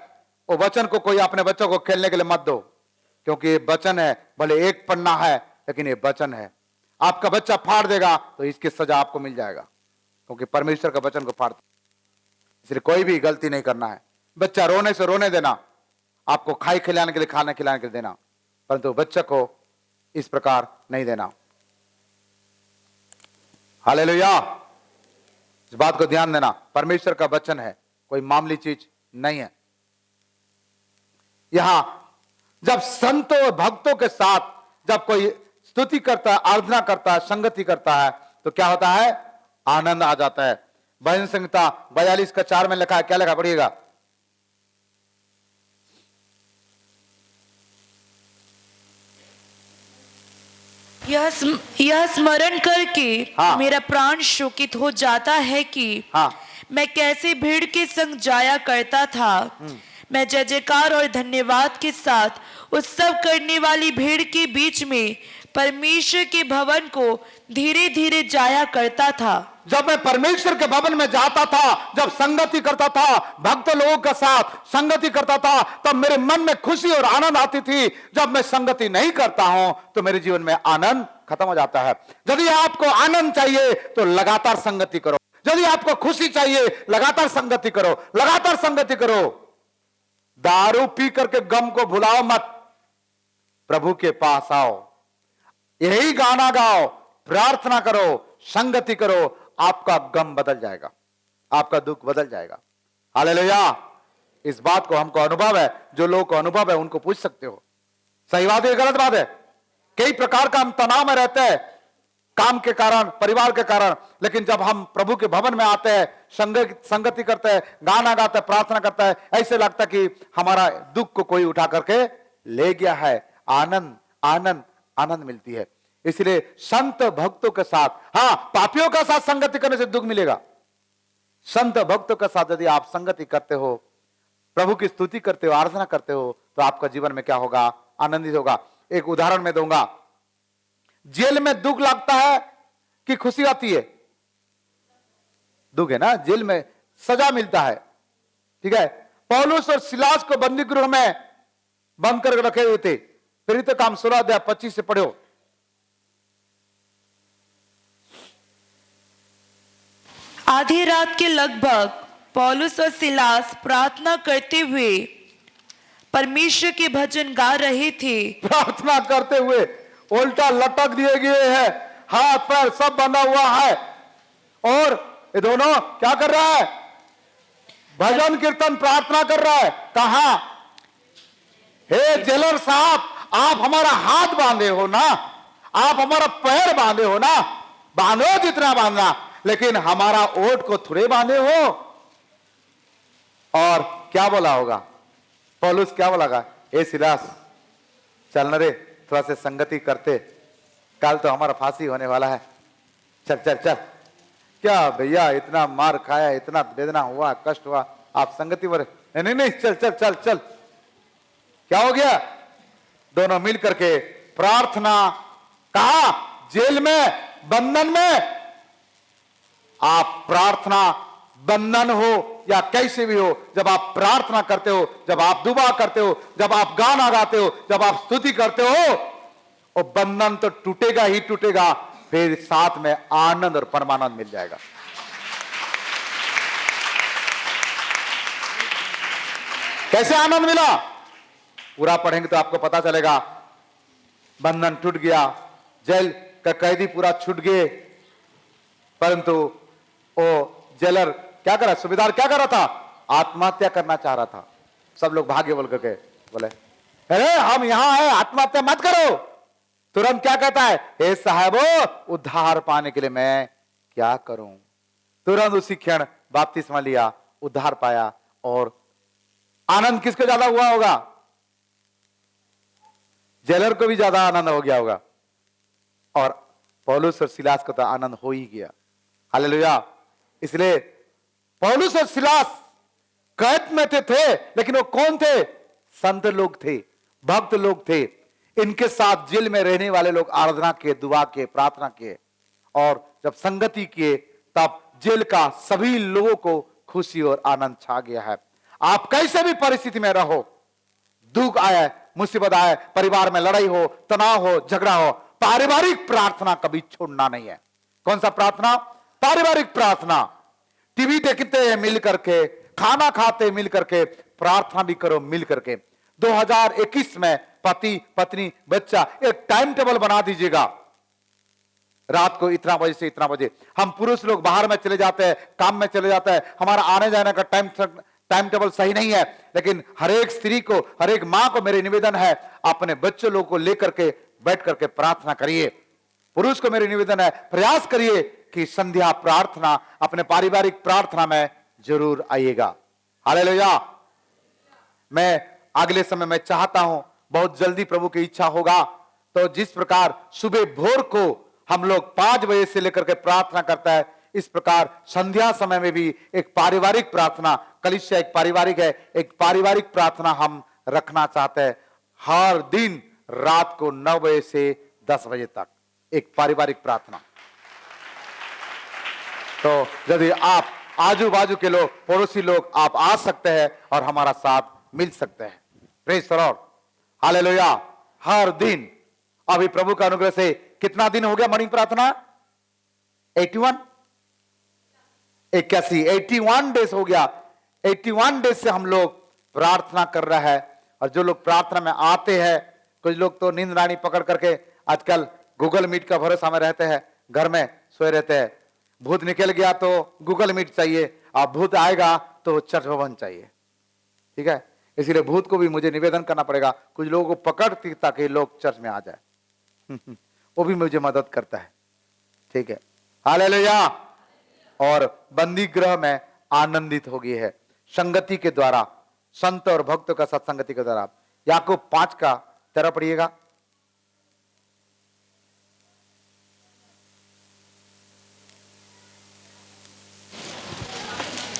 वो वचन को कोई अपने बच्चों को खेलने के लिए मत दो, क्योंकि ये वचन है। भले एक पन्ना है, लेकिन ये वचन है। आपका बच्चा फाड़ देगा तो इसकी सजा आपको मिल जाएगा, क्योंकि परमेश्वर का वचन को फाड़ते। इसलिए कोई भी गलती नहीं करना है। बच्चा रोने से रोने देना, आपको खाई खिलाने के लिए खाना खिलाने के लिए देना, परंतु बच्चे को इस प्रकार नहीं देना। हालेलुया। इस बात को ध्यान देना, परमेश्वर का वचन है, कोई मामूली चीज नहीं है। यहां जब संतों और भक्तों के साथ जब कोई स्तुति करता है, आराधना करता है, संगति करता है, तो क्या होता है? आनंद आ जाता है। भजन संहिता 42 का 4 में लिखा है, क्या लिखा? पढ़िएगा। यह स्मरण करके मेरा प्राण शोकित हो जाता है कि मैं कैसे भीड़ के संग जाया करता था। मैं जय जयकार और धन्यवाद के साथ उत्सव करने वाली भीड़ के बीच में परमेश्वर के भवन को धीरे धीरे जाया करता था। जब मैं परमेश्वर के भवन में जाता था, जब संगति करता था, भक्त लोगों के साथ संगति करता था, तब मेरे मन में खुशी और आनंद आती थी। जब मैं संगति नहीं करता हूं तो मेरे जीवन में आनंद खत्म हो जाता है। यदि आपको आनंद चाहिए तो लगातार संगति करो। यदि आपको खुशी चाहिए लगातार संगति करो, लगातार संगति करो। दारू पी करके गम को भुलाओ मत, प्रभु के पास आओ, यही गाना गाओ, प्रार्थना करो, संगति करो, आपका गम बदल जाएगा, आपका दुख बदल जाएगा। हालेलुया। इस बात को हमको अनुभव है, जो लोगों को अनुभव है उनको पूछ सकते हो। सही बात है, गलत बात है? कई प्रकार का हम तनाव में रहते हैं, काम के कारण, परिवार के कारण, लेकिन जब हम प्रभु के भवन में आते हैं, संगति करते हैं, गाना गाते हैं, प्रार्थना करते हैं, ऐसे लगता है कि हमारा दुख को कोई उठा करके ले गया है। आनंद आनंद आनंद मिलती है। इसलिए संत भक्तों के साथ, हां, पापियों के साथ संगति करने से दुख मिलेगा। संत भक्तों के साथ यदि आप संगति करते हो, प्रभु की स्तुति करते हो, आराधना करते हो, तो आपका जीवन में क्या होगा? आनंदित होगा। एक उदाहरण मैं दूंगा। जेल में दुख लगता है कि खुशी आती है? दुख है ना। जेल में सजा मिलता है, ठीक है। पौलुस और सिलास को बंदी गृह में बंद कर रखे हुए थे। प्रेरित काम 16 अध्याय 25 से पढ़ो। आधी रात के लगभग पौलुस और सिलास प्रार्थना करते हुए परमेश्वर के भजन गा रहे थे। प्रार्थना करते हुए उल्टा लटक दिए गए हैं, हाथ पैर सब बंधा हुआ है, और ये दोनों क्या कर रहा है? भजन कीर्तन प्रार्थना कर रहा है। कहा? हे जेलर साहब, आप हमारा हाथ बांधे हो ना, आप हमारा पैर बांधे हो ना, बांधो जितना बांधना, लेकिन हमारा ओट को थोड़े बांधे हो। और क्या बोला होगा पौलुस? क्या बोला? ए सिलास, चल न रे, थोड़ा से संगति करते, कल तो हमारा फांसी होने वाला है, चल चल चल। क्या भैया, इतना मार खाया, इतना वेदना हुआ, कष्ट हुआ, आप संगति पर? नहीं नहीं, चल चल चल चल। क्या हो गया? दोनों मिल करके प्रार्थना। कहा? जेल में, बंधन में। आप प्रार्थना, बंधन हो या कैसे भी हो, जब आप प्रार्थना करते हो, जब आप दुआ करते हो, जब आप गाना गाते हो, जब आप स्तुति करते हो, और बंधन तो टूटेगा ही टूटेगा, फिर साथ में आनंद और परमानंद मिल जाएगा। कैसे आनंद मिला? पूरा पढ़ेंगे तो आपको पता चलेगा। बंधन टूट गया, जेल का कैदी पूरा छूट गए, परंतु वो जेलर क्या कर रहा? सूबेदार क्या कर रहा था? आत्महत्या करना चाह रहा था। सब लोग भागे बोल करके बोले, अरे हम यहां हैं, आत्महत्या मत करो। तुरंत क्या कहता है? हे साहबो, उद्धार पाने के लिए मैं क्या करूं? तुरंत उसी क्षण बपतिस्मा लिया, उद्धार पाया। और आनंद किसको ज्यादा हुआ होगा? जेलर को भी ज्यादा आनंद हो गया होगा, और पौलुस और सिलास को तो आनंद हो ही गया। हालेलुया। इसलिए पौलुस और सिलास कैद में थे, लेकिन वो कौन थे? संत लोग थे, भक्त लोग थे। इनके साथ जेल में रहने वाले लोग आराधना किए, दुआ किए, प्रार्थना किए, और जब संगति किए, तब जेल का सभी लोगों को खुशी और आनंद छा गया है। आप कैसे भी परिस्थिति में रहो, दुख आए, मुसीबत आए, परिवार में लड़ाई हो, तनाव हो, झगड़ा हो, पारिवारिक प्रार्थना कभी छोड़ना नहीं है। कौन सा प्रार्थना? पारिवारिक प्रार्थना। टीवी देखते हैं मिल करके, खाना खाते मिल करके, प्रार्थना भी करो मिल करके। 2021 में पति पत्नी बच्चा एक टाइम टेबल बना दीजिएगा। रात को इतना बजे से इतना बजे, हम पुरुष लोग बाहर में चले जाते हैं, काम में चले जाते हैं, हमारा आने जाने का टाइम टेबल सही नहीं है। लेकिन हर एक स्त्री को, हर एक मां को मेरी निवेदन है, अपने बच्चों लोगों को लेकर के बैठ करके प्रार्थना करिए। पुरुष को मेरी निवेदन है, प्रयास करिए कि संध्या प्रार्थना, अपने पारिवारिक प्रार्थना में जरूर आइएगा। हालेलुया। मैं अगले समय में चाहता हूं, बहुत जल्दी प्रभु की इच्छा होगा तो जिस प्रकार सुबह भोर को हम लोग 5 बजे से लेकर के प्रार्थना करता है, इस प्रकार संध्या समय में भी एक पारिवारिक प्रार्थना, कलीसिया एक पारिवारिक है, एक पारिवारिक प्रार्थना हम रखना चाहते हैं। हर दिन रात को 9 बजे से 10 बजे तक, एक पारिवारिक प्रार्थना। तो यदि आप आजू बाजू के लोग, पड़ोसी लोग, आप आ सकते हैं और हमारा साथ मिल सकते हैं। Praise the Lord, hallelujah. हर दिन, अभी प्रभु का अनुग्रह से कितना दिन हो गया मॉर्निंग प्रार्थना? 81 81 डेज हो गया। 81 डेज से हम लोग प्रार्थना कर रहा है। और जो लोग प्रार्थना में आते हैं, कुछ लोग तो नींद रानी पकड़ करके आजकल गूगल मीट का भरोसा में रहते हैं, घर में सोए रहते हैं। भूत निकल गया तो गूगल मीट चाहिए, और भूत आएगा तो चर्च भवन चाहिए। ठीक है, इसलिए भूत को भी मुझे निवेदन करना पड़ेगा, कुछ लोगों को पकड़ती ताकि लोग चर्च में आ जाए। वो भी मुझे मदद करता है। ठीक है, हालेलुया। और बंदी गृह में आनंदित हो गई है संगति के द्वारा, संत और भक्तों का सत्संगति के द्वारा। याकूब 5 का 13 पढ़िएगा।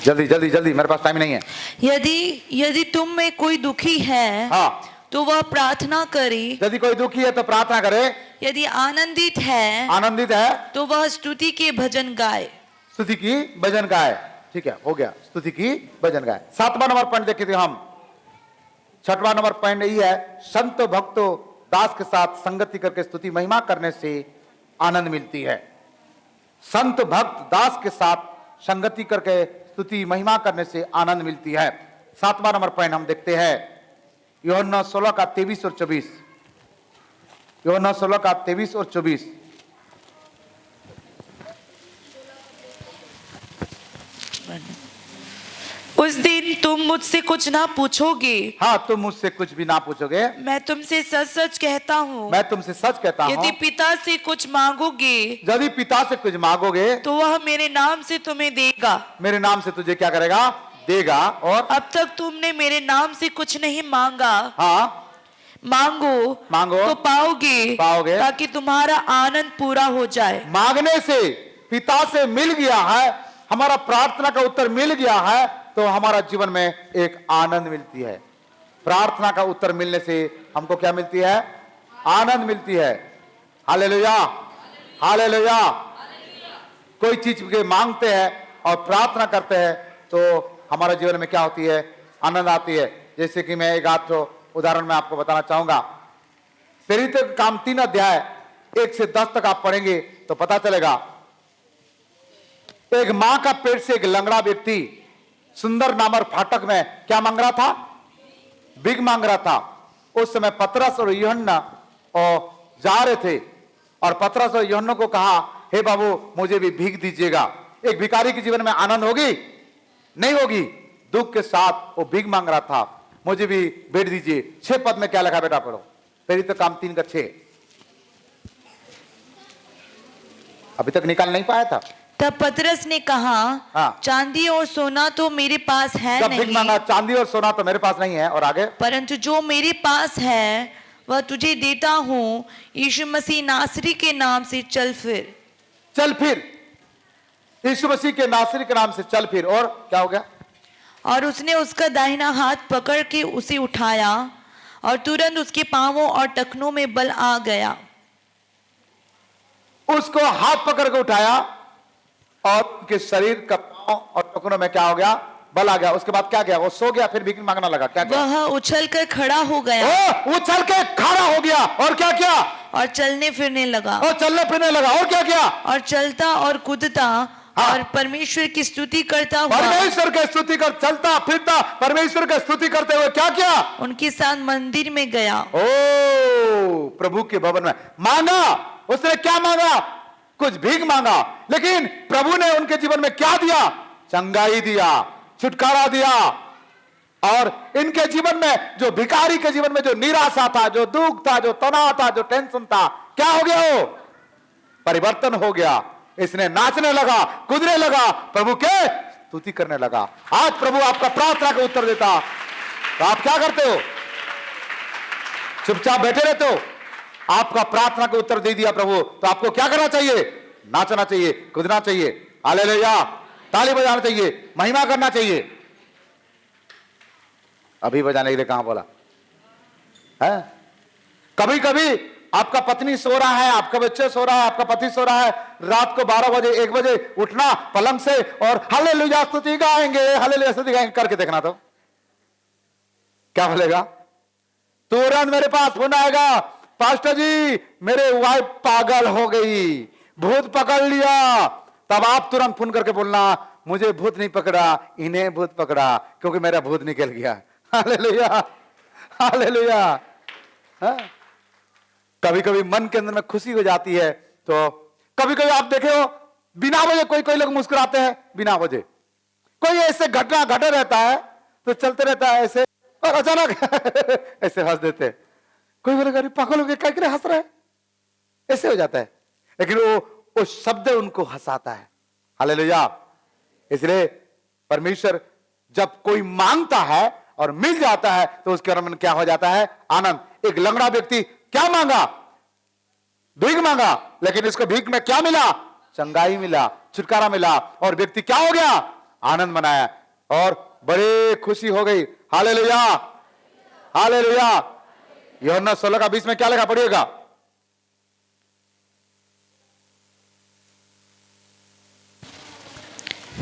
जल्दी जल्दी जल्दी, मेरे पास टाइम नहीं है। यदि तुम में कोई दुखी है, हाँ, तो वह प्रार्थना करे। यदि कोई दुखी है तो प्रार्थना करे। यदि आनंदित है, आनंदित है तो वह स्तुति के भजन गाए। स्तुति की भजन गाए। ठीक है, हो गया, स्तुति की भजन गाए। 7वां नंबर पॉइंट देखे थे हम। 6वां नंबर पॉइंट यही है, संत भक्तों दास के साथ संगति करके स्तुति महिमा करने से आनंद मिलती है। संत भक्त दास के साथ संगति करके स्तुति महिमा करने से आनंद मिलती है। 7वां नंबर पॉइंट हम देखते हैं, यूहन्ना 16 का 23 और 24। यूहन्ना 16 का 23 और 24। उस दिन तुम मुझसे कुछ ना पूछोगे। हाँ, तुम मुझसे कुछ भी ना पूछोगे। मैं तुमसे सच सच कहता हूँ, मैं तुमसे सच कहता हूँ, यदि पिता से कुछ मांगोगे, यदि पिता से कुछ मांगोगे तो वह मेरे नाम से तुम्हें देगा। मेरे नाम से तुझे क्या करेगा? देगा। और अब तक तुमने मेरे नाम से कुछ नहीं मांगा, हाँ, मांगो मांगो तो पाओगे, पाओगे, ताकि तुम्हारा आनंद पूरा हो जाए। मांगने से पिता से मिल गया है, हमारा प्रार्थना का उत्तर मिल गया है, तो हमारा जीवन में एक आनंद मिलती है। प्रार्थना का उत्तर मिलने से हमको क्या मिलती है? आनंद मिलती है। Hallelujah, hallelujah. कोई चीज के मांगते हैं और प्रार्थना करते हैं तो हमारे जीवन में क्या होती है? आनंद आती है। जैसे कि मैं एक आध उदाहरण में आपको बताना चाहूंगा। प्रेरितों के काम 3 अध्याय 1 से 10 तक आप पढ़ेंगे तो पता चलेगा। एक मां का पेट से एक लंगड़ा व्यक्ति सुंदर नामर फाटक में क्या मांग रहा था? भीख मांग रहा था। उस समय पतरस और यूहन्ना जा रहे थे और पतरस और यूहन्ना को कहा, हे बाबू मुझे भी भीख दीजिएगा। एक भिखारी के जीवन में आनंद होगी? नहीं होगी। दुख के साथ वो भीख मांग रहा था, मुझे भी भेंट दीजिए। 6 पद में क्या लिखा बेटा? पढ़ो, प्रेरित काम 3 का 6। अभी तक निकाल नहीं पाया था। तब पतरस ने कहा, हाँ। चांदी और सोना तो मेरे पास है जब भीख मांगा, नहीं, चांदी और सोना तो मेरे पास नहीं है। और आगे, परंतु जो मेरे पास है वह तुझे देता हूँ। यीशु मसीह नासरी के नाम से चल फिर। चल फिर, यीशु मसीह के नासरी के नाम से चल फिर। और क्या हो गया? और उसने उसका दाहिना हाथ पकड़ के उसे उठाया और तुरंत उसके पांवों और टखनों में बल आ गया। उसको हाथ पकड़ के उठाया और उनके शरीर का पांव और टखनों में क्या हो गया? बल आ गया। उसके बाद क्या गया? वो सो गया, फिर भीख मांगना लगा। क्या किया? वह उछलकर खड़ा हो गया उछल के खड़ा हो गया। और क्या किया? और चलने फिरने लगा। और चलने फिरने लगा। और क्या किया? और चलता और कूदता हाँ। और परमेश्वर की स्तुति करता हुआ परमेश्वर की स्तुति कर, चलता फिरता परमेश्वर की स्तुति करते हुए क्या किया? उनके साथ मंदिर में गया। ओ, प्रभु के भवन में मांगा। उसने क्या मांगा? कुछ भीख मांगा, लेकिन प्रभु ने उनके जीवन में क्या दिया? चंगाई दिया, छुटकारा दिया। और इनके जीवन में, जो भिखारी के जीवन में जो निराशा था, जो दुख था, जो तनाव था, जो टेंशन था, क्या हो गया? हो परिवर्तन हो गया। इसने नाचने लगा, कूदने लगा, प्रभु के स्तुति करने लगा। आज प्रभु आपका प्रार्थना का उत्तर देता, तो आप क्या करते हो? चुपचाप बैठे रहते हो? आपका प्रार्थना का उत्तर दे दिया प्रभु, तो आपको क्या करना चाहिए? नाचना चाहिए, कूदना चाहिए, हालेलुया, ताली बजाना चाहिए, महिमा करना चाहिए। अभी बजाने के लिए कहां बोला है? कभी कभी आपका पत्नी सो रहा है, आपका बच्चे सो रहा है, आपका पति सो रहा है, रात को 12 बजे 1 बजे उठना पलंग से और हालेलुया स्तुति गाएंगे, हालेलुया स्तुति गाएंगे करके देखना, तो क्या बोलेगा? तुरंत मेरे पास फोन आएगा, पास्टर जी मेरे वाइफ पागल हो गई, भूत पकड़ लिया। तब आप तुरंत फोन करके बोलना, मुझे भूत नहीं पकड़ा, इन्हें भूत पकड़ा, क्योंकि मेरा भूत निकल गया। Hallelujah, hallelujah. हाँ? कभी कभी मन के अंदर में खुशी हो जाती है, तो कभी कभी आप देखे हो बिना वजह कोई लोग मुस्कुराते हैं बिना वजह, कोई ऐसे घटना घटे रहता है तो चलते रहता है ऐसे, और अचानक ऐसे हंस देते, कोई बोलेगा अरे पागल हो गए, क्या करे हंस रहे, ऐसे हो जाता है, लेकिन वो शब्द उनको हंसाता है। हालेलुया। इसलिए परमेश्वर जब कोई मांगता है और मिल जाता है तो उसके मन में क्या हो जाता है? आनंद। एक लंगड़ा व्यक्ति क्या मांगा? भीख मांगा, लेकिन इसको भीख में क्या मिला? चंगाई मिला, छुटकारा मिला, और व्यक्ति क्या हो गया? आनंद मनाया और बड़े खुशी हो गई। Hallelujah, hallelujah. यूहन्ना 16:20 में क्या लिखा, पढ़िएगा।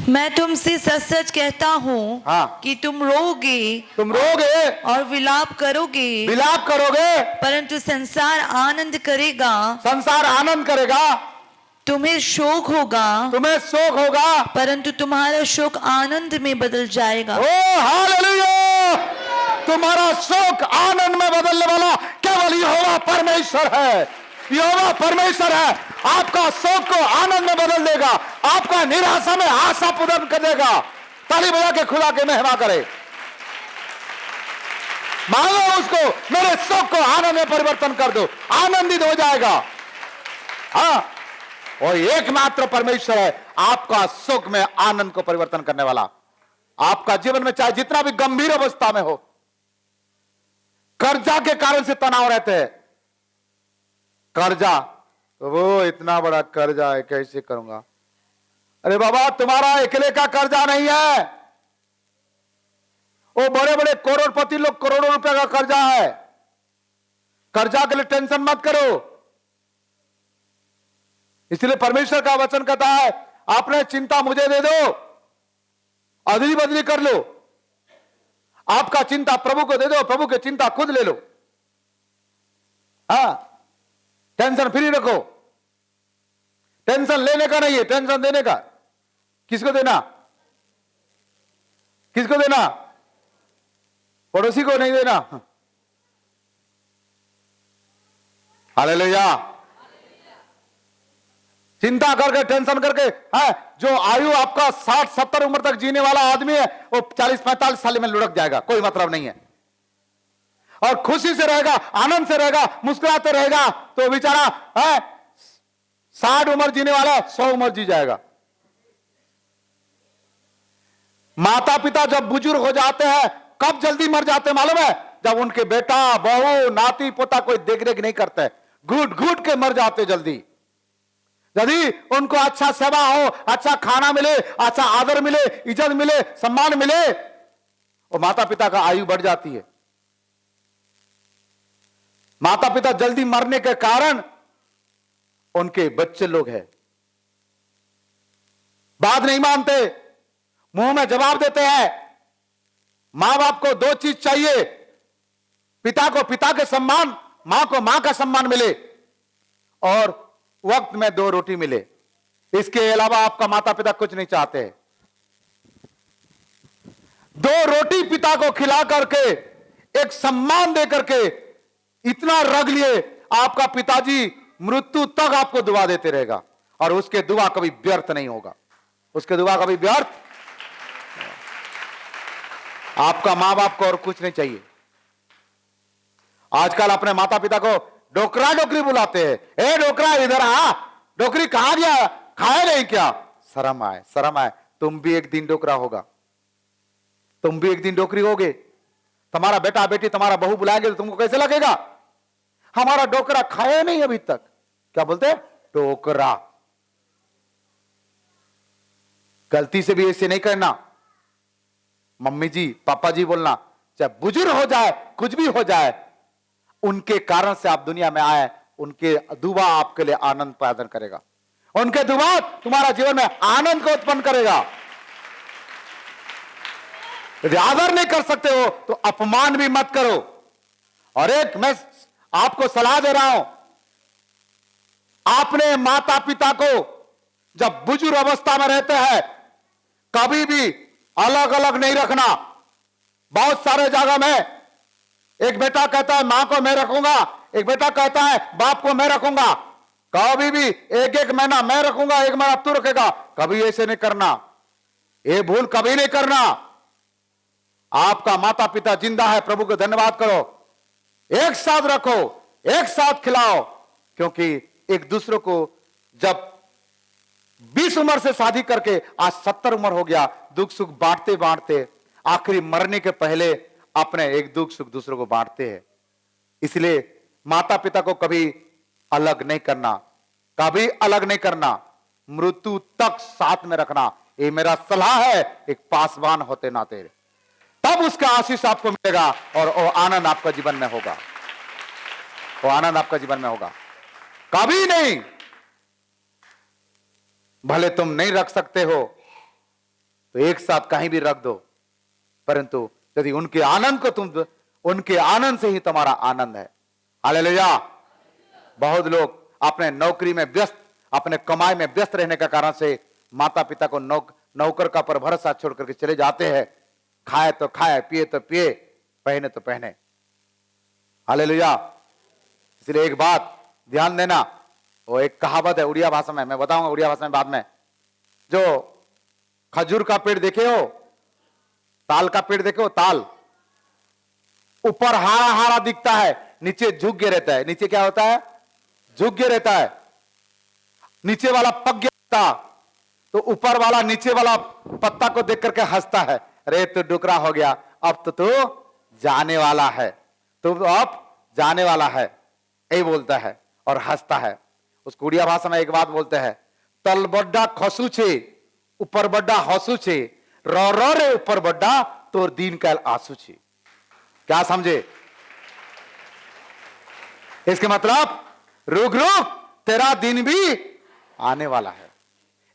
मैं तुमसे सच सच कहता हूँ हाँ। कि तुम रोगे और विलाप करोगे, परंतु संसार आनंद करेगा। संसार आनंद करेगा, तुम्हें शोक होगा, परंतु तुम्हारा शोक आनंद में बदल जाएगा। ओ हालेलुया। तुम्हारा शोक आनंद में बदलने वाला केवल यहोवा परमेश्वर है। यहोवा परमेश्वर है, आपका शोक को आनंद में बदल देगा, आपका निराशा में आशा प्रदान कर देगा। ताली बजा के खुदा के महिमा करे, मांगो उसको, मेरे शोक को आनंद में परिवर्तन कर दो, आनंदित हो जाएगा। हाँ, और एकमात्र परमेश्वर है आपका शोक में आनंद को परिवर्तन करने वाला। आपका जीवन में चाहे जितना भी गंभीर अवस्था में हो, कर्जा के कारण से तनाव रहते हैं, कर्जा तो वो इतना बड़ा कर्जा है, कैसे करूंगा? अरे बाबा, तुम्हारा अकेले का कर्जा नहीं है, वो बड़े बड़े करोड़पति लोग करोड़ों रुपए का कर्जा है। कर्जा के लिए टेंशन मत करो। इसलिए परमेश्वर का वचन कहता है, आपने चिंता मुझे दे दो, अदली बदली कर लो। आपका चिंता प्रभु को दे दो, प्रभु की चिंता खुद ले लो। हाँ, टेंशन फ्री रखो। टेंशन लेने का नहीं है, टेंशन देने का। किसको देना? किसको देना? पड़ोसी को नहीं देना। हालेलुया। चिंता करके, टेंशन करके, है जो आयु आपका 60-70 उम्र तक जीने वाला आदमी है, वो 40-45 साल में लुढ़क जाएगा, कोई मतलब नहीं है। और खुशी से रहेगा, आनंद से रहेगा, मुस्कुराते रहेगा, तो बेचारा है 60 उम्र जीने वाला 100 उम्र जी जाएगा। माता पिता जब बुजुर्ग हो जाते हैं, कब जल्दी मर जाते हैं मालूम है? जब उनके बेटा, बहू, नाती पोता कोई देख रेख नहीं करते, घुट घुट के मर जाते जल्दी। यदि उनको अच्छा सेवा हो, अच्छा खाना मिले, अच्छा आदर मिले, इज्जत मिले, सम्मान मिले, और माता पिता का आयु बढ़ जाती है। माता पिता जल्दी मरने के कारण उनके बच्चे लोग हैं, बात नहीं मानते, मुंह में जवाब देते हैं। मां बाप को 2 चीज चाहिए, पिता को पिता के सम्मान, मां को मां का सम्मान मिले, और वक्त में 2 रोटी मिले। इसके अलावा आपका माता पिता कुछ नहीं चाहते। 2 रोटी पिता को खिला करके, एक सम्मान दे करके इतना रग लिए, आपका पिताजी मृत्यु तक आपको दुआ देते रहेगा, और उसके दुआ कभी व्यर्थ नहीं होगा। उसके दुआ कभी व्यर्थ। आपका मां बाप को और कुछ नहीं चाहिए। आजकल अपने माता पिता को डोकरा डोकरी बुलाते हैं। ए डोकरा इधर आ, डोकरी कहां गया, खाए नहीं क्या? शर्म आए, शर्म आए। तुम भी एक दिन डोकरा होगा, तुम भी एक दिन डोकरी होगे। तुम्हारा बेटा बेटी, तुम्हारा बहू बुलाएंगे तो तुमको कैसे लगेगा? हमारा डोकरा खाया नहीं अभी तक। क्या बोलते हैं? डोकरा। गलती से भी ऐसे नहीं करना। मम्मी जी, पापा जी बोलना, चाहे बुजुर्ग हो जाए, कुछ भी हो जाए, उनके कारण से आप दुनिया में आए, उनके दुआ आपके लिए आनंद पैदा करेगा, उनके दुआ तुम्हारा जीवन में आनंद को उत्पन्न करेगा। यदि आदर नहीं कर सकते हो तो अपमान भी मत करो। और एक मैं आपको सलाह दे रहा हूं, आपने माता पिता को जब बुजुर्ग अवस्था में रहते हैं कभी भी अलग अलग नहीं रखना। बहुत सारे जगह में एक बेटा कहता है मां को मैं रखूंगा, एक बेटा कहता है बाप को मैं रखूंगा। कभी भी एक एक महीना मैं रखूंगा, एक महीना तू रखेगा, कभी ऐसे नहीं करना। ये भूल कभी नहीं करना। आपका माता पिता जिंदा है, प्रभु को धन्यवाद करो, एक साथ रखो, एक साथ खिलाओ। क्योंकि एक दूसरे को जब 20 उम्र से शादी करके आज 70 उम्र हो गया, दुख सुख बांटते बांटते आखिरी मरने के पहले अपने एक दुख सुख दूसरों को बांटते हैं। इसलिए माता पिता को कभी अलग नहीं करना, कभी अलग नहीं करना, मृत्यु तक साथ में रखना। ये मेरा सलाह है एक पासवान होते नाते, तब उसका आशीष आपको मिलेगा और वो आनंद आपका जीवन में होगा, वो आनंद आपका जीवन में होगा। कभी नहीं, भले तुम नहीं रख सकते हो तो एक साथ कहीं भी रख दो, परंतु यदि उनके आनंद को तुम, उनके आनंद से ही तुम्हारा आनंद है। हालेलुया। बहुत लोग अपने नौकरी में व्यस्त, अपने कमाई में व्यस्त रहने के कारण से माता पिता को नौकर का पर भरोसा छोड़ करके चले जाते हैं। खाए तो खाए, पिए तो पिए, पहने तो पहने। हालेलुया। इसलिए एक बात ध्यान देना, वो एक कहावत है उड़िया भाषा में, मैं बताऊंगा उड़िया भाषा में बाद में। जो खजूर का पेड़ देखे हो, ताल का पेड़ देखे हो, ताल ऊपर हारा हारा दिखता है, नीचे झुक के रहता है। नीचे क्या होता है? झुक के रहता है। नीचे वाला पक गया तो ऊपर वाला नीचे वाला पत्ता को देख करके हंसता है, अरे तू डुकरा हो गया, अब तो तू जाने वाला है, तू अब जाने वाला है, यही बोलता है और हंसता है। उसको उड़िया भाषा में एक बात बोलते हैं, तल बड्डा खसू छे ऊपर बड्डा हंसू छे, रो रो रे ऊपर बड्डा तोर दीन काल आंसू छे। क्या समझे? इसके मतलब रुक रुक तेरा दिन भी आने वाला है।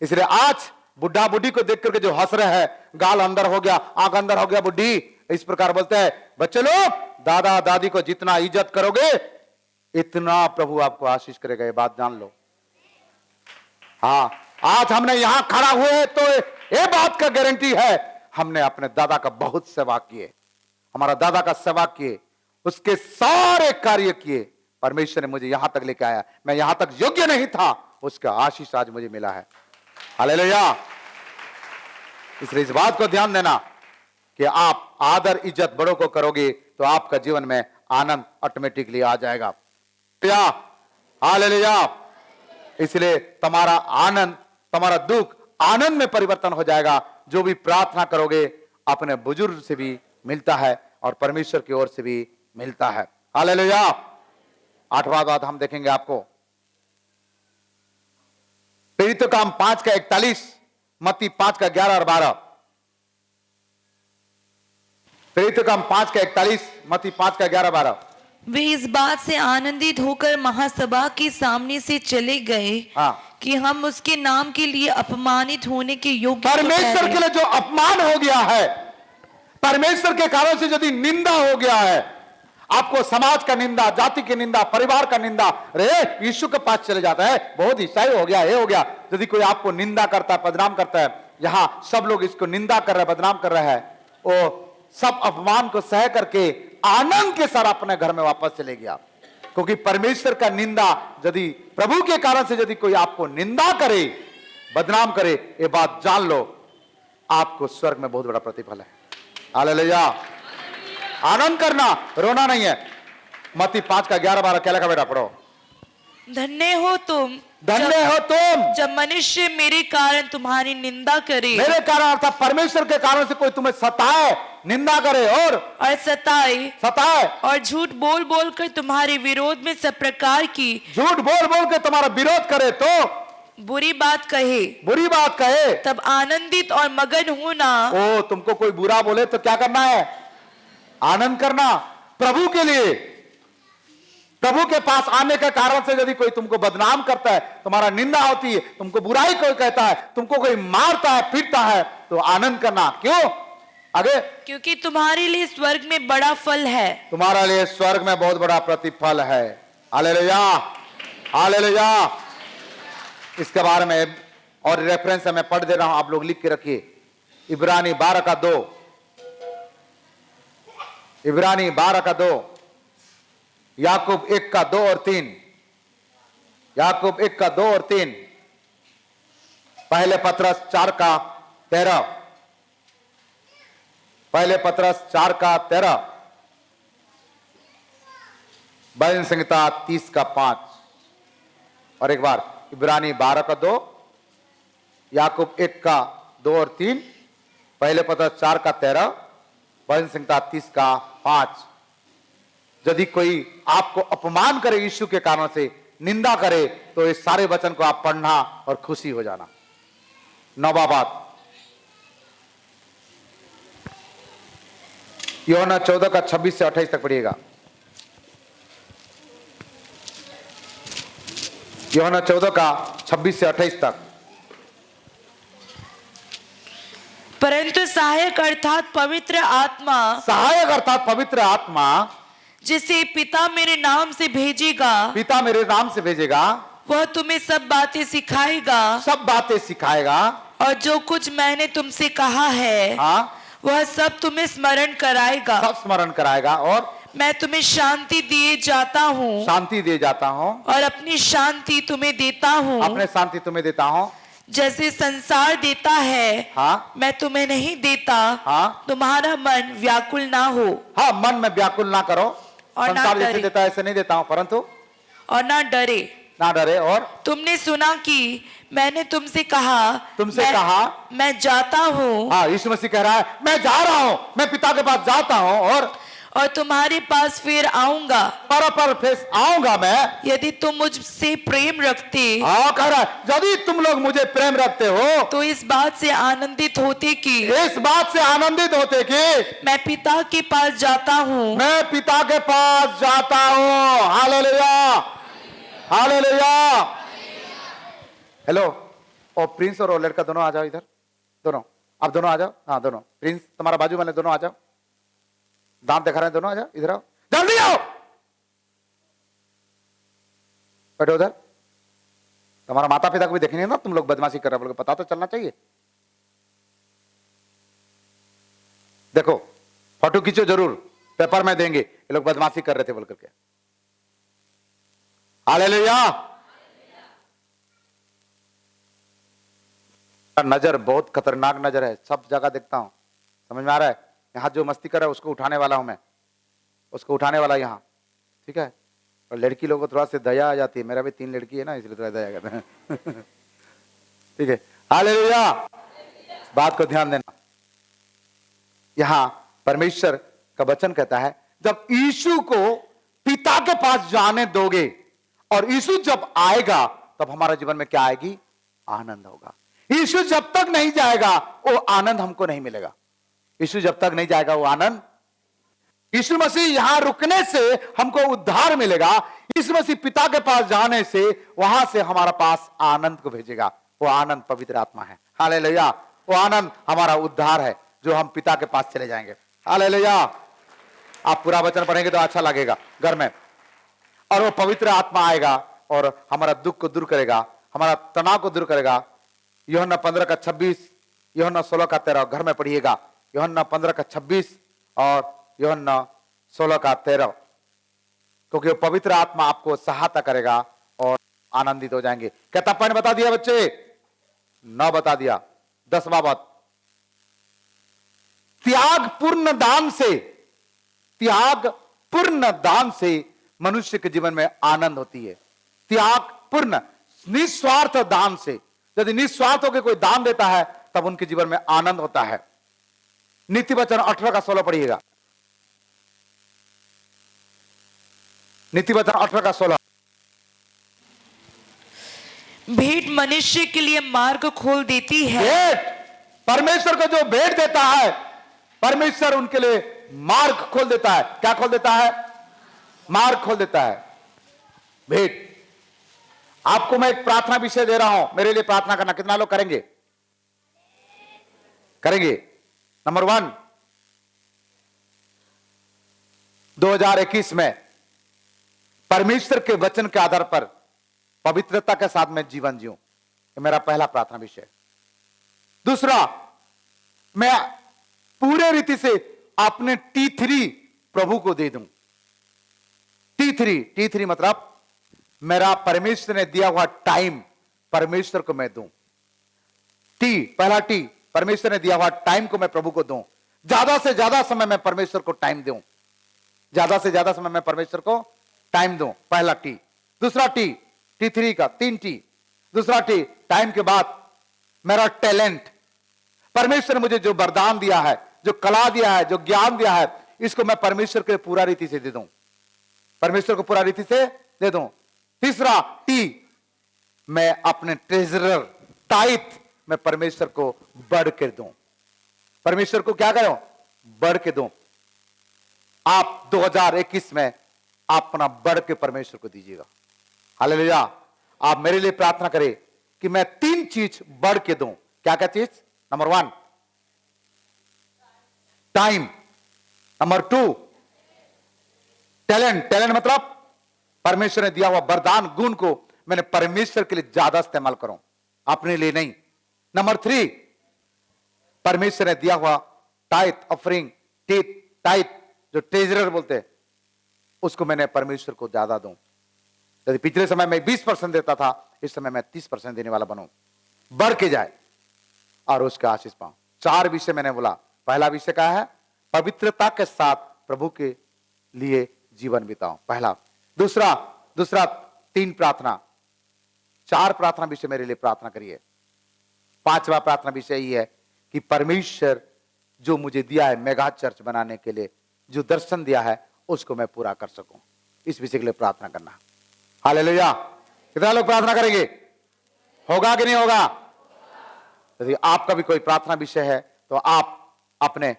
इसलिए आज बुढ़ा बुढ़ी को देख करके जो हंस रहे हैं, गाल अंदर हो गया, आंख अंदर हो गया बुढ़ी, इस प्रकार बोलते हैं बच्चे लोग, दादा दादी को जितना इज्जत करोगे इतना प्रभु आपको आशीष करेगा, ये बात जान लो। हाँ, आज हमने यहां खड़ा हुए तो ये बात का गारंटी है, हमने अपने दादा का बहुत सेवा किए, हमारा दादा का सेवा किए, उसके सारे कार्य किए, परमेश्वर ने मुझे यहां तक लेके आया। मैं यहां तक योग्य नहीं था, उसका आशीष आज मुझे मिला है। हालेलुया। इसलिए इस बात को ध्यान देना कि आप आदर इज्जत बड़ों को करोगे तो आपका जीवन में आनंद ऑटोमेटिकली आ जाएगा। हालेलुया। इसलिए तुम्हारा आनंद, तुम्हारा दुख आनंद में परिवर्तन हो जाएगा। जो भी प्रार्थना करोगे अपने बुजुर्ग से भी मिलता है और परमेश्वर की ओर से भी मिलता है। हालेलुया। 8वां बात हम देखेंगे आपको, प्रेरितों का काम 5 का 41, मत्ती 5 का 11 और 12। प्रेरितों का काम 5 का 41, मत्ती 5 का 11 12। वे इस बात से आनंदित होकर महासभा के सामने से चले गए कि हम उसके नाम के लिए अपमानित होने के योग्य तो परमेश्वर के लिए जो अपमान हो गया है, परमेश्वर के कारण से यदि निंदा हो गया है, आपको समाज का निंदा, जाति की निंदा, परिवार का निंदा, अरे यीशु के पास चले जाता है, बहुत ईसाई हो गया, ये हो गया। यदि कोई आपको निंदा करता है, बदनाम करता है, यहां सब लोग इसको निंदा कर रहे हैं, बदनाम कर रहे हैं, वो सब अपमान को सह करके आनंद के साथ अपने घर में वापस चले गया। क्योंकि परमेश्वर का निंदा, यदि प्रभु के कारण से यदि कोई आपको निंदा करे, बदनाम करे, ये बात जान लो, आपको स्वर्ग में बहुत बड़ा प्रतिफल है। हालेलुया। आनंद करना, रोना नहीं है। मत्ती 5 का 11 12 क्या लिखा बेटा, पढ़ो। धन्य हो तुम, धन्य हो तुम जब मनुष्य मेरे कारण तुम्हारी निंदा करे, मेरे कारण अर्थात परमेश्वर के कारण से कोई तुम्हें सताए, निंदा करे और सताए और झूठ बोल बोल कर तुम्हारे विरोध में सब प्रकार की, झूठ बोल बोल के तुम्हारा विरोध करे तो बुरी बात कहे, तब आनंदित और मगन होना। ओ, तुमको कोई बुरा बोले तो क्या करना है? आनंद करना, प्रभु के लिए। प्रभु के पास आने के कारण से यदि कोई तुमको बदनाम करता है, तुम्हारा निंदा होती है, तुमको बुराई कोई कहता है, तुमको कोई मारता है, पीटता है, तो आनंद करना। क्यों? आगे, क्योंकि तुम्हारे लिए स्वर्ग में बड़ा फल है। तुम्हारा लिए स्वर्ग में बहुत बड़ा प्रतिफल है। Hallelujah, hallelujah. इसके बारे में और रेफरेंस मैं पढ़ दे रहा हूं, आप लोग लिख के रखिए। इब्रानी 12 का 2, इब्रानी 12 का 2, याकूब 1 का 2 और 3, याकूब 1 का 2 और 3, पहले पत्रस 4 का 13, पहले पत्रस 4 का 13, भजन संहिता 30 का 5, और एक बार इब्रानी 12 का 2, याकूब 1 का 2 और 3, पहले पत्रस 4 का 13, भजन संहिता 30 का 5। यदि कोई आपको अपमान करे यीशु के कारण से, निंदा करे, तो इस सारे वचन को आप पढ़ना और खुशी हो जाना। नौवा बात, यूहन्ना 14 का 26 से 28 तक पढ़िएगा। यूहन्ना 14 का 26 से 28 तक। परंतु सहायक अर्थात पवित्र आत्मा, सहायक अर्थात पवित्र आत्मा, जिसे पिता मेरे नाम से भेजेगा, पिता मेरे नाम से भेजेगा, वह तुम्हें सब बातें सिखाएगा, सब बातें सिखाएगा, और जो कुछ मैंने तुमसे कहा है, हाँ, वह सब तुम्हें स्मरण कराएगा। सब स्मरण कराएगा। और मैं तुम्हें शांति दिए जाता हूँ, शांति दे जाता हूं, और अपनी शांति तुम्हें देता हूँ। अपने शांति तुम्हें देता हूं। जैसे संसार देता है, हाँ, मैं तुम्हें नहीं देता। हाँ, तुम्हारा मन व्याकुल ना हो, हाँ, मन में व्याकुल ना करो। और ना संसार जैसे डरे। देता है ऐसे नहीं देता हूं, परंतु और ना डरे। ना डरे। और तुमने सुना कि मैंने तुमसे कहा, तुमसे कहा, मैं जाता हूँ, हाँ, यीशु मसीह कह रहा है, मैं जा रहा हूं, मैं पिता के पास जाता हूं, और तुम्हारे पास फिर आऊंगा। पर फेस आऊंगा मैं। यदि तुम मुझसे प्रेम रखते, हाँ, कह रहा है, यदि तुम लोग मुझे प्रेम रखते हो, तो इस बात से आनंदित होते कि इस बात से आनंदित होते कि मैं पिता के पास जाता हूँ। मैं पिता के पास जाता हूं। Hallelujah, hallelujah. हेलो, और प्रिंस और वो लड़का दोनों आ जाओ इधर, दोनों, आप दोनों आ जाओ। हाँ, दोनों, प्रिंस तुम्हारा बाजू वाले दोनों आ जाओ, दांत दिखा रहे हैं दोनों, आ जाओ, इधर आओ, जल्दी आओ, बैठो उधर। तुम्हारा माता पिता को भी देखेंगे ना तुम लोग बदमाशी कर रहे हो, बोल के पता तो चलना चाहिए। देखो, फोटो खींचो जरूर, पेपर में देंगे, ये लोग बदमाशी कर रहे थे बोल करके। हालेलुया। नजर बहुत खतरनाक नजर है, सब जगह देखता हूं, समझ में आ रहा है। यहाँ जो मस्ती कर रहा है उसको उठाने वाला हूं मैं, उसको उठाने वाला यहाँ, ठीक है। और लड़की लोगों को थोड़ा सा दया आ जाती है, मेरा भी 3 लड़की है ना, इसलिए थोड़ा दया करते हैं। ठीक है, हालेलुया। बात को ध्यान देना, यहाँ परमेश्वर का वचन कहता है, जब यीशु को पिता के पास जाने दोगे और यीशु जब आएगा, तब हमारा जीवन में क्या आएगी? आनंद होगा। यीशु जब तक नहीं जाएगा वो आनंद हमको नहीं मिलेगा। यीशु जब तक नहीं जाएगा वो आनंद, यीशु मसीह यहां रुकने से हमको उद्धार मिलेगा। यीशु मसीह पिता के पास जाने से वहां से हमारा पास आनंद को भेजेगा। वो आनंद पवित्र आत्मा है। हालेलुया। वो आनंद हमारा उद्धार है, जो हम पिता के पास चले जाएंगे। हालेलुया। आप पूरा वचन पढ़ेंगे तो अच्छा लगेगा घर में। और वो पवित्र आत्मा आएगा और हमारा दुख को दूर करेगा, हमारा तनाव को दूर करेगा। यूहन्ना 15 का 26, यूहन्ना 16 का 13 घर में पढ़िएगा। यूहन्ना 15 का 26 और यूहन्ना 16 का 13, क्योंकि वो पवित्र आत्मा आपको सहायता करेगा और आनंदित हो जाएंगे। क्या तब मैंने बता दिया बच्चे? 9 बता दिया। 10वां बात, त्याग पूर्ण दान से, त्याग पूर्ण दान से मनुष्य के जीवन में आनंद होती है। त्याग पूर्ण निस्वार्थ दान से, यदि निस्वार्थ होकर कोई दान देता है तब उनके जीवन में आनंद होता है। नीति वचन 18 का 16 पढ़िएगा। नीति वचन 18 का 16। भेंट मनुष्य के लिए मार्ग खोल देती है। भेंट, परमेश्वर को जो भेंट देता है, परमेश्वर उनके लिए मार्ग खोल देता है। क्या खोल देता है? मार्ग खोल देता है। भेंट। आपको मैं एक प्रार्थना विषय दे रहा हूं, मेरे लिए प्रार्थना करना। कितना लोग करेंगे? करेंगे। नंबर 1, 2021 में परमेश्वर के वचन के आधार पर पवित्रता के साथ मैं जीवन जीऊं, ये मेरा पहला प्रार्थना विषय। दूसरा, मैं पूरे रीति से अपने T3 प्रभु को दे दूं। T3 मतलब मेरा परमेश्वर ने दिया हुआ टाइम परमेश्वर को मैं दूं। पहला टी, परमेश्वर ने दिया हुआ टाइम को मैं प्रभु को दूं। ज्यादा से ज्यादा समय मैं परमेश्वर को टाइम दूं। ज्यादा से ज्यादा समय मैं परमेश्वर को टाइम दूं, पहला टी। दूसरा T3 का 3 टी। दूसरा टी, टाइम के बाद मेरा टैलेंट, परमेश्वर ने मुझे जो वरदान दिया है, जो कला दिया है, जो ज्ञान दिया है, इसको मैं परमेश्वर के पूरा रीति से दे दूं। परमेश्वर को पूरा रीति से दे दूं। तीसरा टी, मैं अपने ट्रेजरर टाइट मैं परमेश्वर को बढ़ कर दूं। परमेश्वर को क्या करूं? बढ़ के दूं। आप 2021 में अपना बढ़ के परमेश्वर को दीजिएगा। हालेलुया। आप मेरे लिए प्रार्थना करें कि मैं 3 चीज बढ़ के दूं। क्या क्या चीज? नंबर 1 टाइम, नंबर 2 टैलेंट मतलब परमेश्वर ने दिया हुआ वरदान गुण को मैंने परमेश्वर के लिए ज्यादा इस्तेमाल करूं, अपने लिए नहीं। नंबर 3 परमेश्वर ने दिया हुआ टाइट ऑफरिंग, टाइट जो ट्रेजरर बोलते हैं, उसको मैंने परमेश्वर को ज्यादा दूं। यदि पिछले समय में 20% देता था, इस समय मैं 30% देने वाला बनूं, बढ़ के जाए और उसका आशीष पाऊं। 4 विषय मैंने बोला। पहला विषय क्या है? पवित्रता के साथ प्रभु के लिए जीवन बिताओ, पहला। दूसरा 3 प्रार्थना, 4 प्रार्थना विषय मेरे लिए प्रार्थना करिए। 5वां प्रार्थना विषय ये है कि परमेश्वर जो मुझे दिया है मेगा चर्च बनाने के लिए, जो दर्शन दिया है, उसको मैं पूरा कर सकूं, इस विषय के लिए प्रार्थना करना। हालेलुया। कितना लोग प्रार्थना करेंगे? होगा कि नहीं होगा? यदि आपका भी कोई प्रार्थना विषय है तो आप अपने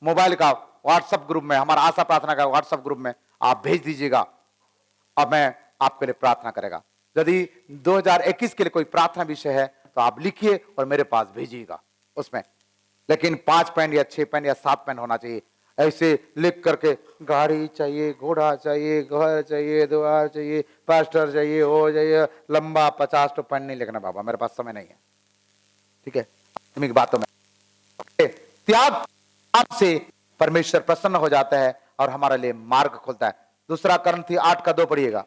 मोबाइल का व्हाट्सएप ग्रुप में, हमारा आशा प्रार्थना का व्हाट्सएप ग्रुप में आप भेज दीजिएगा और मैं आपके लिए प्रार्थना करेगा। यदि 2021 के लिए कोई प्रार्थना विषय है तो आप लिखिए और मेरे पास भेजिएगा उसमें। लेकिन 5 पेन या 6 पेन या 7 पेन होना चाहिए। ऐसे लिख करके गाड़ी चाहिए, घोड़ा चाहिए, घर चाहिए, द्वार चाहिए, पास्टर चाहिए, हो चाहिए, लंबा 50 तो पेन नहीं लिखना बाबा, मेरे पास समय नहीं है। ठीक है, आत्मिक बातों में त्याग आपसे परमेश्वर प्रसन्न हो जाता है और हमारे लिए मार्ग खोलता है। दूसरा Corintही 8:2 पढ़िएगा।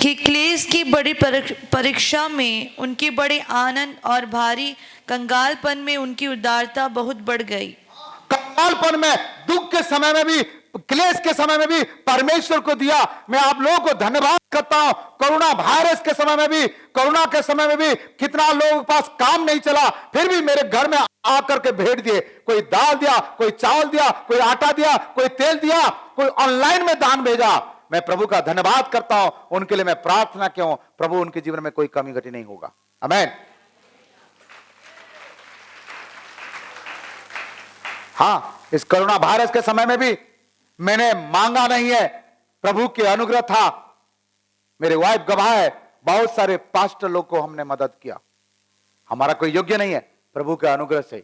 कि क्लेश की बड़ी परीक्षा में उनके बड़े आनंद और भारी कंगालपन में उनकी उदारता बहुत बढ़ गई। कंगालपन में, दुख के समय में भी, क्लेश के समय में भी परमेश्वर को दिया। मैं आप लोगों को धन्यवाद करता हूं। कोरोना वायरस के समय में भी, कोरोना के समय में भी कितना लोगों के पास काम नहीं चला, फिर भी मेरे घर में आकर के भेंट दिए। कोई दाल दिया, कोई चावल दिया, कोई आटा दिया, कोई तेल दिया, कोई ऑनलाइन में दान भेजा। मैं प्रभु का धन्यवाद करता हूं, उनके लिए मैं प्रार्थना क्यों, प्रभु उनके जीवन में कोई कमी घटी नहीं होगा। आमीन। हाँ, इस कोरोना वायरस के समय में भी मैंने मांगा नहीं है, प्रभु के अनुग्रह था। मेरे वाइफ गवाह है, बहुत सारे पास्टर लोग को हमने मदद किया। हमारा कोई योग्य नहीं है, प्रभु के अनुग्रह से।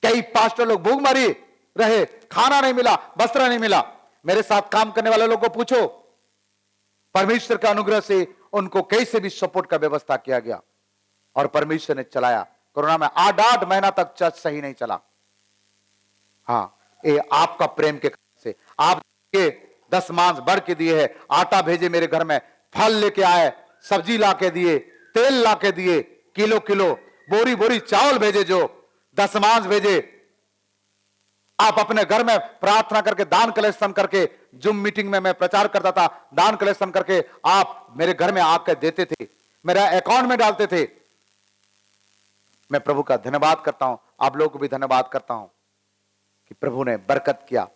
कई पास्टर लोग भूख मरी रहे, खाना नहीं मिला, वस्त्र नहीं मिला। मेरे साथ काम करने वाले लोगों को पूछो, परमेश्वर के अनुग्रह से उनको कैसे भी सपोर्ट का व्यवस्था किया गया और परमेश्वर ने चलाया। कोरोना में 8 महीना तक चर्च सही नहीं चला। हाँ, ये आपका प्रेम के से आप के 10 मांस बढ़ के दिए है, आटा भेजे मेरे घर में, फल लेके आए, सब्जी ला के दिए, तेल ला के दिए, किलो किलो, बोरी बोरी चावल भेजे, जो 10 मांस भेजे। आप अपने घर में प्रार्थना करके, दान कलेक्शन करके, जूम मीटिंग में मैं प्रचार करता था, दान कलेक्शन करके आप मेरे घर में आकर देते थे, मेरा अकाउंट में डालते थे। मैं प्रभु का धन्यवाद करता हूं, आप लोगों को भी धन्यवाद करता हूं कि प्रभु ने बरकत किया।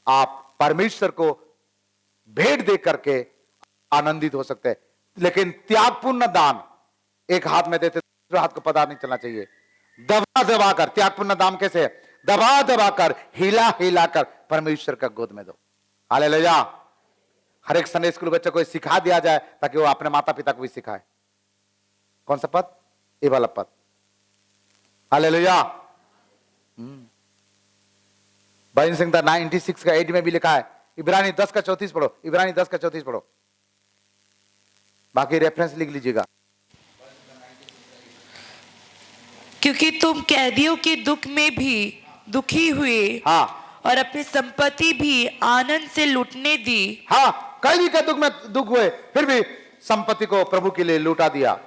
आप परमेश्वर को भेंट दे करके आनंदित हो सकते हैं, लेकिन त्यागपूर्ण दान एक हाथ में देते, दूसरे हाथ को पता नहीं चलना चाहिए। दबा दबा कर, त्यागपूर्ण दाम कैसे है, दबा दबा कर, हिला हिला कर परमेश्वर का गोद में दो। हालेलुया। हर एक संडे स्कूल बच्चे को सिखा दिया जाए ताकि वो अपने माता पिता को भी सिखाए। कौन सा पद? ये वाला पद। हालेलुया। भजन संहिता 96 का 8 में भी लिखा है। इब्रानी 10 का 34 पढ़ो, इब्रानी 10 का 34 पढ़ो, बाकी रेफरेंस लिख लीजिएगा। क्योंकि तुम कैदियों के दुख में भी दुखी हुए, हाँ और अपनी संपत्ति भी आनंद से लूटने दी। हाँ, कैदी के दुख में दुख हुए, फिर भी संपत्ति को प्रभु के लिए लूटा दिया।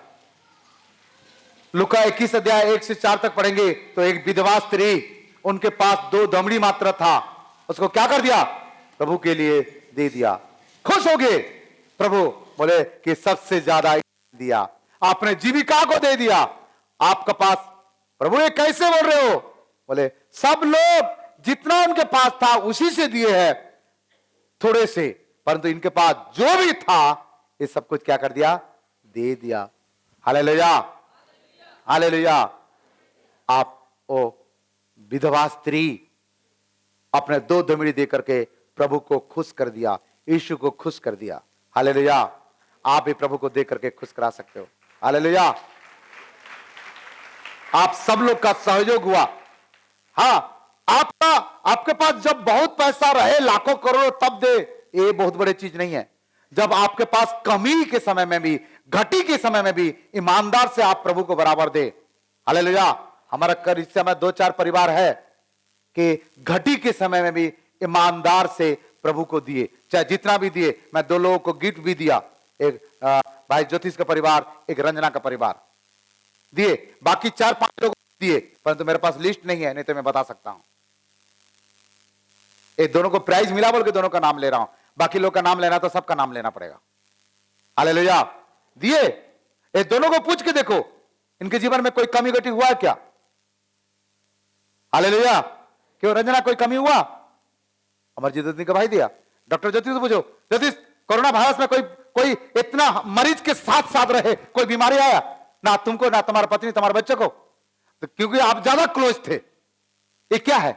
लुका 21 अध्याय 1 से 4 तक पढ़ेंगे तो एक विधवा स्त्री, उनके पास 2 दमड़ी मात्र था, उसको क्या कर दिया? प्रभु के लिए दे दिया। खुश हो गए प्रभु, बोले कि सबसे ज्यादा दिया, आपने जीविका को दे दिया। आपका पास, प्रभु ये कैसे बोल रहे हो? बोले सब लोग जितना उनके पास था उसी से दिए हैं, थोड़े से, परंतु इनके पास जो भी था ये सब कुछ क्या कर दिया? दे दिया। Hallelujah, hallelujah. आप ओ विधवा स्त्री अपने 2 दमड़ी दे करके प्रभु को खुश कर दिया, यीशु को खुश कर दिया। हालेलुया। आप भी प्रभु को दे करके खुश करा सकते हो। हालेलुया। आप सब लोग का सहयोग हुआ। हाँ, आपके पास जब बहुत पैसा रहे, लाखों करोड़ों, तब दे, ये बहुत बड़ी चीज नहीं है। जब आपके पास कमी के समय में भी, घटी के समय में भी ईमानदार से आप प्रभु को बराबर दे। हालेलुया। हमारा कर इस समय 2-4 परिवार है कि घटी के समय में भी ईमानदार से प्रभु को दिए, चाहे जितना भी दिए। मैं 2 लोगों को गिफ्ट भी दिया, एक भाई ज्योतिष का परिवार, एक रंजना का परिवार दिए, बाकी 4-5 लोग दिए, परंतु मेरे पास लिस्ट नहीं है, नहीं तो मैं बता सकता हूं। ये दोनों को प्राइज मिला बोल के दोनों का नाम ले रहा हूं, बाकी लोग का नाम लेना तो सबका नाम लेना पड़ेगा। हालेलुया। दिए, ये दोनों को पूछ के देखो इनके जीवन में कोई कमी घटी हुआ है क्या? हालेलुया। क्यों रंजना, कोई कमी हुआ? अमरजीत ने गवाही दिया। डॉक्टर ज्योतिष से पूछो, ज्योतिष कोरोना वायरस में कोई इतना मरीज के साथ साथ रहे, कोई बीमारी आया? ना तुमको, ना तुम्हारा पत्नी, तुम्हारे बच्चे को, तो क्योंकि आप ज्यादा क्लोज थे। ये क्या है?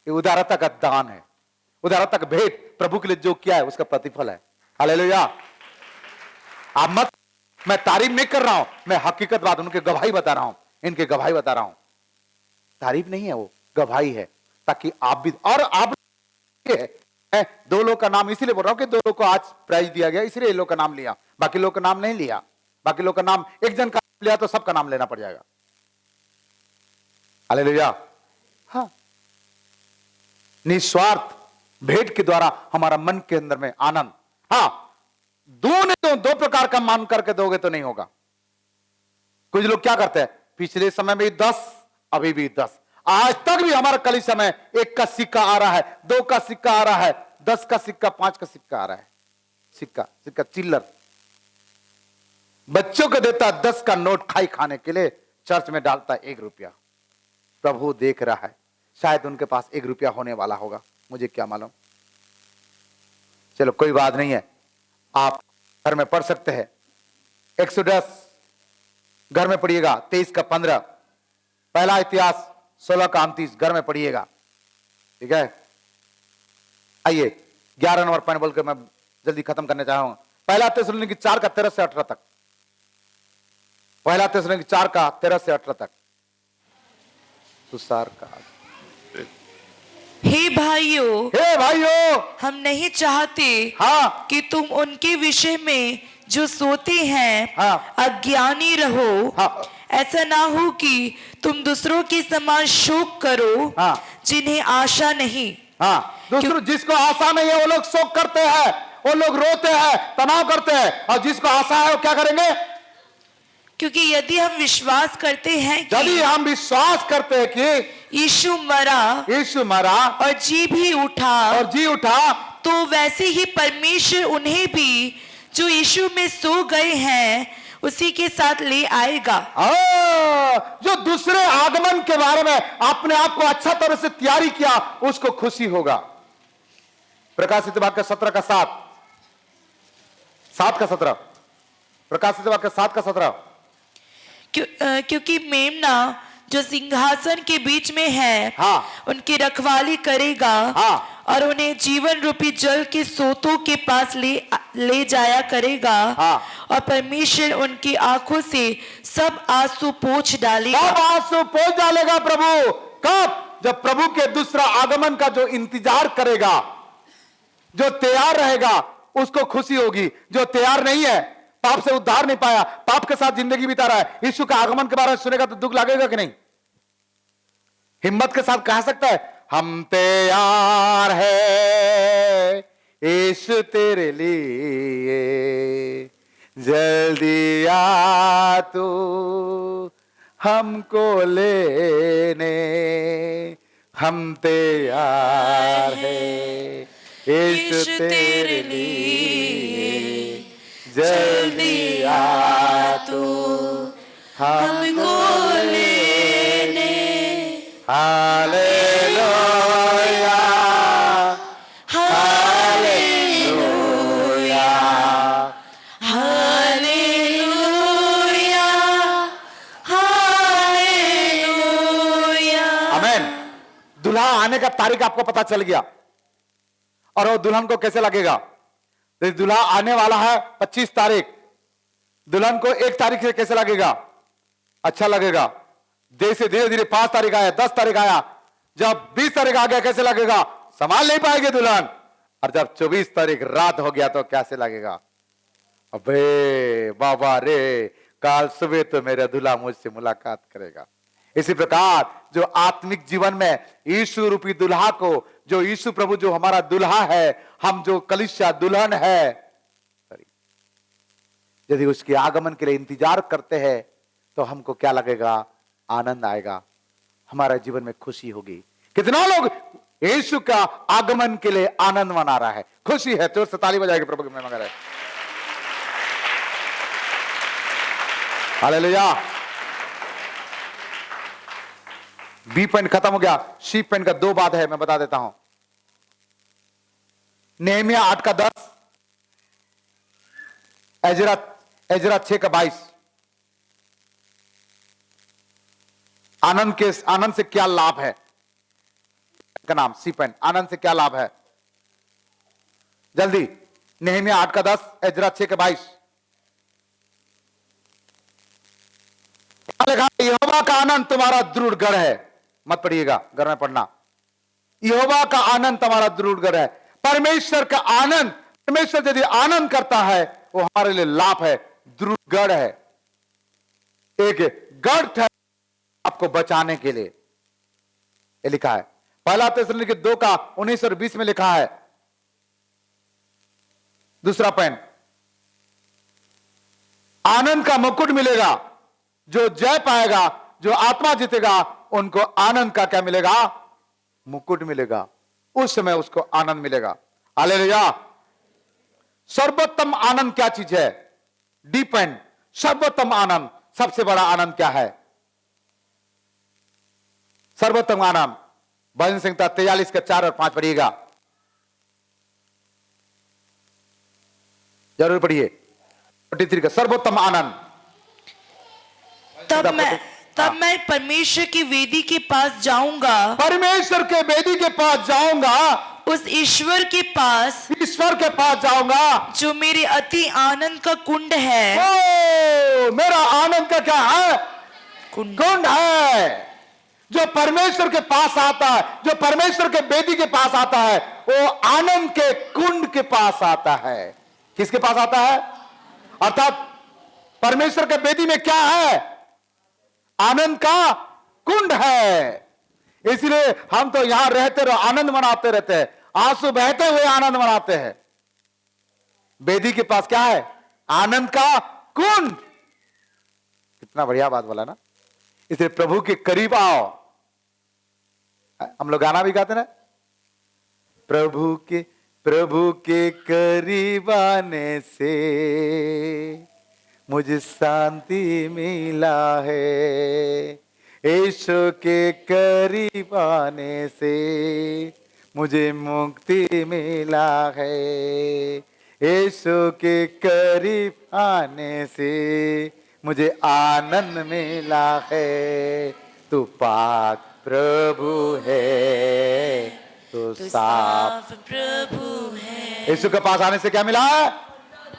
ये उदारता का दान है, उदारता का भेंट। प्रभु के लिए जो किया है उसका प्रतिफल है। हालेलुया। आप मत, मैं तारीफ नहीं कर रहा हूं, मैं हकीकत बात, उनके गवाही बता रहा हूं, इनके गवाही बता रहा हूं। तारीफ नहीं है, वो गवाही है, ताकि आप भी, और आप 2 लोग का नाम इसीलिए बोल रहा हूं कि 2 लोग को आज प्राइज दिया गया, इसलिए लोग का नाम लिया, बाकी लोग का नाम नहीं लिया। बाकी लोग का नाम, एक जन का लिया तो सबका नाम लेना पड़ जाएगा। हालेलुया। हाँ, निस्वार्थ भेंट के द्वारा हमारा मन के अंदर में आनंद। हाँ, 2 प्रकार का मान करके दोगे तो नहीं होगा। कुछ लोग क्या करते हैं, पिछले समय में 10, अभी भी 10, आज तक भी हमारा कलीसिया में 1 का सिक्का आ रहा है, 2 का सिक्का आ रहा है, 10 का सिक्का, 5 का सिक्का आ रहा है। सिक्का चिल्लर बच्चों को देता 10 का नोट खाई खाने के लिए, चर्च में डालता 1 रुपया। प्रभु देख रहा है, शायद उनके पास 1 रुपया होने वाला होगा, मुझे क्या मालूम। चलो कोई बात नहीं है, आप घर में पढ़ सकते हैं। एक्सोडस घर में पढ़िएगा 23 का 15, पहला इतिहास 16 का 29 घर में पढ़िएगा। ठीक है, आइए 11 नंबर पॉइंट बोलकर मैं जल्दी खत्म करने चाहूंगा। पहला थिस्सलुनीकी 4 का 13 से 18 तक, पहला थिस्सलुनीकी 4 का 13 से 18 तक। सुसार का, हे भाइयों, हम नहीं चाहते हाँ, कि तुम उनके विषय में जो सोते हैं हाँ, अज्ञानी रहो। हाँ, ऐसा ना हो कि तुम दूसरों के समान शोक करो, हाँ, जिन्हें आशा नहीं। हाँ, दूसरों जिसको आशा नहीं है वो लोग शोक करते हैं, वो लोग रोते हैं, तनाव करते हैं, और जिसको आशा है वो क्या करेंगे? क्योंकि यदि हम विश्वास करते हैं यदि हम विश्वास करते हैं कि यीशु मरा और जी उठा, तो वैसे ही परमेश्वर उन्हें भी जो यीशु में सो गए हैं उसी के साथ ले आएगा। जो दूसरे आगमन के बारे में अपने आप को अच्छा तरह से तैयारी किया, उसको खुशी होगा। प्रकाशित वाक्य 17 का 7 का 17, प्रकाशित वाक्य 7 का 17। क्योंकि मेमना जो सिंहासन के बीच में है हाँ। उनकी रखवाली करेगा हाँ। और उन्हें जीवन रूपी जल के सोतों के पास ले जाया करेगा हाँ। और परमेश्वर उनकी आंखों से सब आंसू पोंछ डालेगा। सब आंसू पोंछ डालेगा प्रभु। कब? जब प्रभु के दूसरा आगमन का जो इंतजार करेगा, जो तैयार रहेगा, उसको खुशी होगी। जो तैयार नहीं है, पाप से उद्धार नहीं पाया, पाप के साथ जिंदगी बिता रहा है, यीशु के आगमन के बारे में सुनेगा तो दुख लगेगा कि नहीं? हिम्मत के साथ कह सकता है, हम तैयार है यीशु तेरे लिए, जल्दी आ तू हमको लेने, हम तैयार है यीशु तेरे लिए, जल्दी आ तू हमको लेने। Hallelujah, hallelujah, hallelujah, hallelujah. Amen. दुल्हा आने का तारीख आपको पता चल गया, और वो दुल्हन को कैसे लगेगा? दुल्हा आने वाला है 25 तारीख, दुल्हन को 1 तारीख से कैसे लगेगा? अच्छा लगेगा। जैसे धीरे धीरे 5 तारीख आया, 10 तारीख आया, जब 20 तारीख आ गया कैसे लगेगा? संभाल नहीं पाएगी दुल्हन। और जब 24 तारीख रात हो गया तो कैसे लगेगा? अबे बाबा रे, कल सुबह तो मेरा दूल्हा मुझसे मुलाकात करेगा। इसी प्रकार जो आत्मिक जीवन में यीशु रूपी दुल्हा को, जो यीशु प्रभु जो हमारा दुल्हा है, हम जो कलीसिया दुल्हन है, यदि उसके आगमन के लिए इंतजार करते हैं तो हमको क्या लगेगा? आनंद आएगा, हमारा जीवन में खुशी होगी। कितना लोग यीशु का आगमन के लिए आनंद मना रहा है, खुशी है, तो ताली बजाएगी प्रभु के महिमा करे। हालेलुया। बी पॉइंट खत्म हो गया। सी पॉइंट का 2 बात है, मैं बता देता हूं। नेहमिया 8 का 10, एजरा 6 का 22। आनंद से क्या लाभ है का नाम सी पॉइंट, आनंद से क्या लाभ है? जल्दी, नेहमिया 8 का 10, एजरा 6 का 22। लिखा, यहोवा का आनंद तुम्हारा दृढ़ गढ़ है। मत पढ़िएगा, घर में पढ़ना। यहोवा का आनंद तुम्हारा दृढ़ गढ़ है। परमेश्वर का आनंद, परमेश्वर यदि आनंद करता है वो हमारे लिए लाभ है, दृढ़ गढ़ है, एक गढ़ है आपको बचाने के लिए। ये लिखा है पहला थिस्सलुनीके 2 का 19 और 20 में लिखा है। दूसरा पॉइंट, आनंद का मुकुट मिलेगा। जो जय पाएगा, जो आत्मा जीतेगा, उनको आनंद का क्या मिलेगा? मुकुट मिलेगा। उस समय उसको आनंद मिलेगा। हालेलुया। सर्वोत्तम आनंद क्या चीज है? डी पॉइंट, सर्वोत्तम आनंद, सबसे बड़ा आनंद क्या है? सर्वोत्तम आनंद भजन संहिता 43 का 4 और 5 पढ़िएगा, जरूर पढ़िए। 43 का सर्वोत्तम आनंद। तब मैं परमेश्वर की वेदी के पास जाऊंगा, परमेश्वर के वेदी के पास जाऊंगा, उस ईश्वर के पास, ईश्वर के पास जाऊंगा जो मेरे अति आनंद का कुंड है। ओ, मेरा आनंद का क्या है? कुंड है। जो परमेश्वर के पास आता है, जो परमेश्वर के वेदी के पास आता है, वो आनंद के कुंड के पास आता है। किसके पास आता है? अर्थात परमेश्वर के वेदी में क्या है? आनंद का कुंड है। इसलिए हम तो यहां रहते रहो, आनंद मनाते रहते हैं, आंसू बहते हुए आनंद मनाते हैं। वेदी के पास क्या है? आनंद का कुंड। कितना बढ़िया बात बोला ना। इसलिए प्रभु के करीब आओ। हम लोग गाना भी गाते ना, प्रभु के करीब आने से मुझे शांति मिला है, यीशु के करीब आने से मुझे मुक्ति मिला है, यीशु के करीब आने से मुझे आनंद मिला है, तू पाक प्रभु है, तू तू साफ। साफ प्रभु है। यीशु के पास आने से क्या मिला है?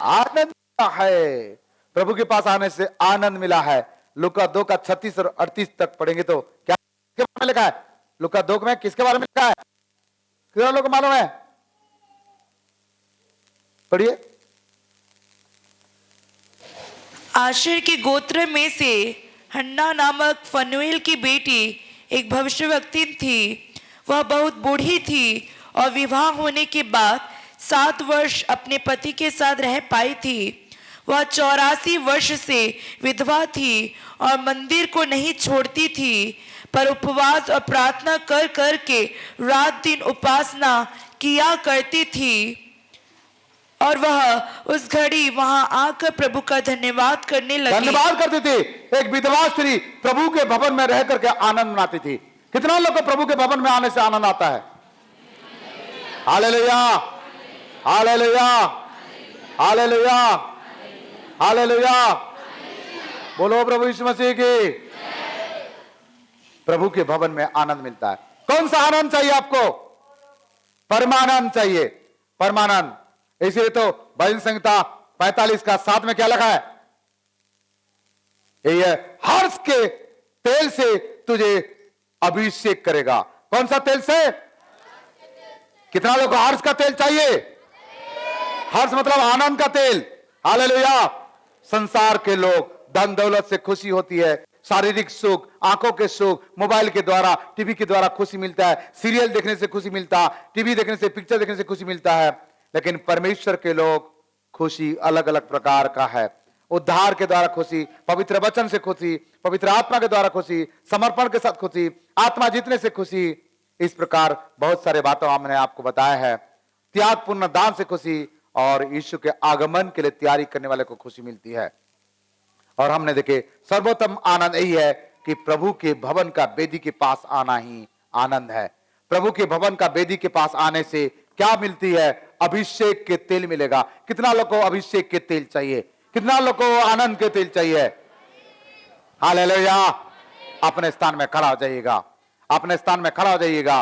आनंद मिला है। प्रभु के पास आने से आनंद मिला है। लूका 2 का 36 और 38 तक पढ़ेंगे तो क्या किसके बारे में लिखा है? लूका 2 में किसके बारे में लिखा है? कितना लोग को मालूम है? पढ़िए। आशेर के गोत्र में से हन्ना नामक फनुएल की बेटी एक भविष्यवक्ता थी। वह बहुत बूढ़ी थी और विवाह होने के बाद 7 वर्ष अपने पति के साथ रह पाई थी। वह 84 वर्ष से विधवा थी और मंदिर को नहीं छोड़ती थी, पर उपवास और प्रार्थना कर कर के रात दिन उपासना किया करती थी। और वह उस घड़ी वहां आकर प्रभु का धन्यवाद करने लगी। धन्यवाद करती थी। एक विधवा स्त्री प्रभु के भवन में रह करके आनंद मनाती थी। कितना लोग को प्रभु के भवन में आने से आनंद आता है? Hallelujah, hallelujah, hallelujah, hallelujah. बोलो प्रभु यीशु मसीह की। प्रभु के भवन में आनंद मिलता है। कौन सा आनंद चाहिए आपको? परमानंद चाहिए, परमानंद। इसलिए तो भजन संहिता 45 का 7 में क्या लिखा है? ये हर्ष के तेल से तुझे अभिषेक करेगा। कौन सा तेल से? कितना लोग को हर्ष का तेल चाहिए? हर्ष मतलब आनंद का तेल। हालेलुया। संसार के लोग धन दौलत से खुशी होती है, शारीरिक सुख, आंखों के सुख, मोबाइल के द्वारा, टीवी के द्वारा खुशी मिलता है, सीरियल देखने से खुशी मिलता है, टीवी देखने से, पिक्चर देखने से खुशी मिलता है। लेकिन परमेश्वर के लोग खुशी अलग अलग प्रकार का है। उद्धार के द्वारा खुशी, पवित्र वचन से खुशी, पवित्र आत्मा के द्वारा खुशी, समर्पण के साथ खुशी, आत्मा जीतने से खुशी। इस प्रकार बहुत सारे बातों हमने आपको बताया है। त्यागपूर्ण दान से खुशी और यीशु के आगमन के लिए तैयारी करने वाले को खुशी मिलती है। और हमने देखे सर्वोत्तम आनंद यही है कि प्रभु के भवन का वेदी के पास आना ही आनंद है। प्रभु के भवन का वेदी के पास आने से क्या मिलती है? अभिषेक के तेल मिलेगा। कितना लोग को अभिषेक के तेल चाहिए? कितना लोग को आनंद के तेल चाहिए? हालेलुया। अपने स्थान में खड़ा हो जाइएगा, अपने स्थान में खड़ा हो जाइएगा।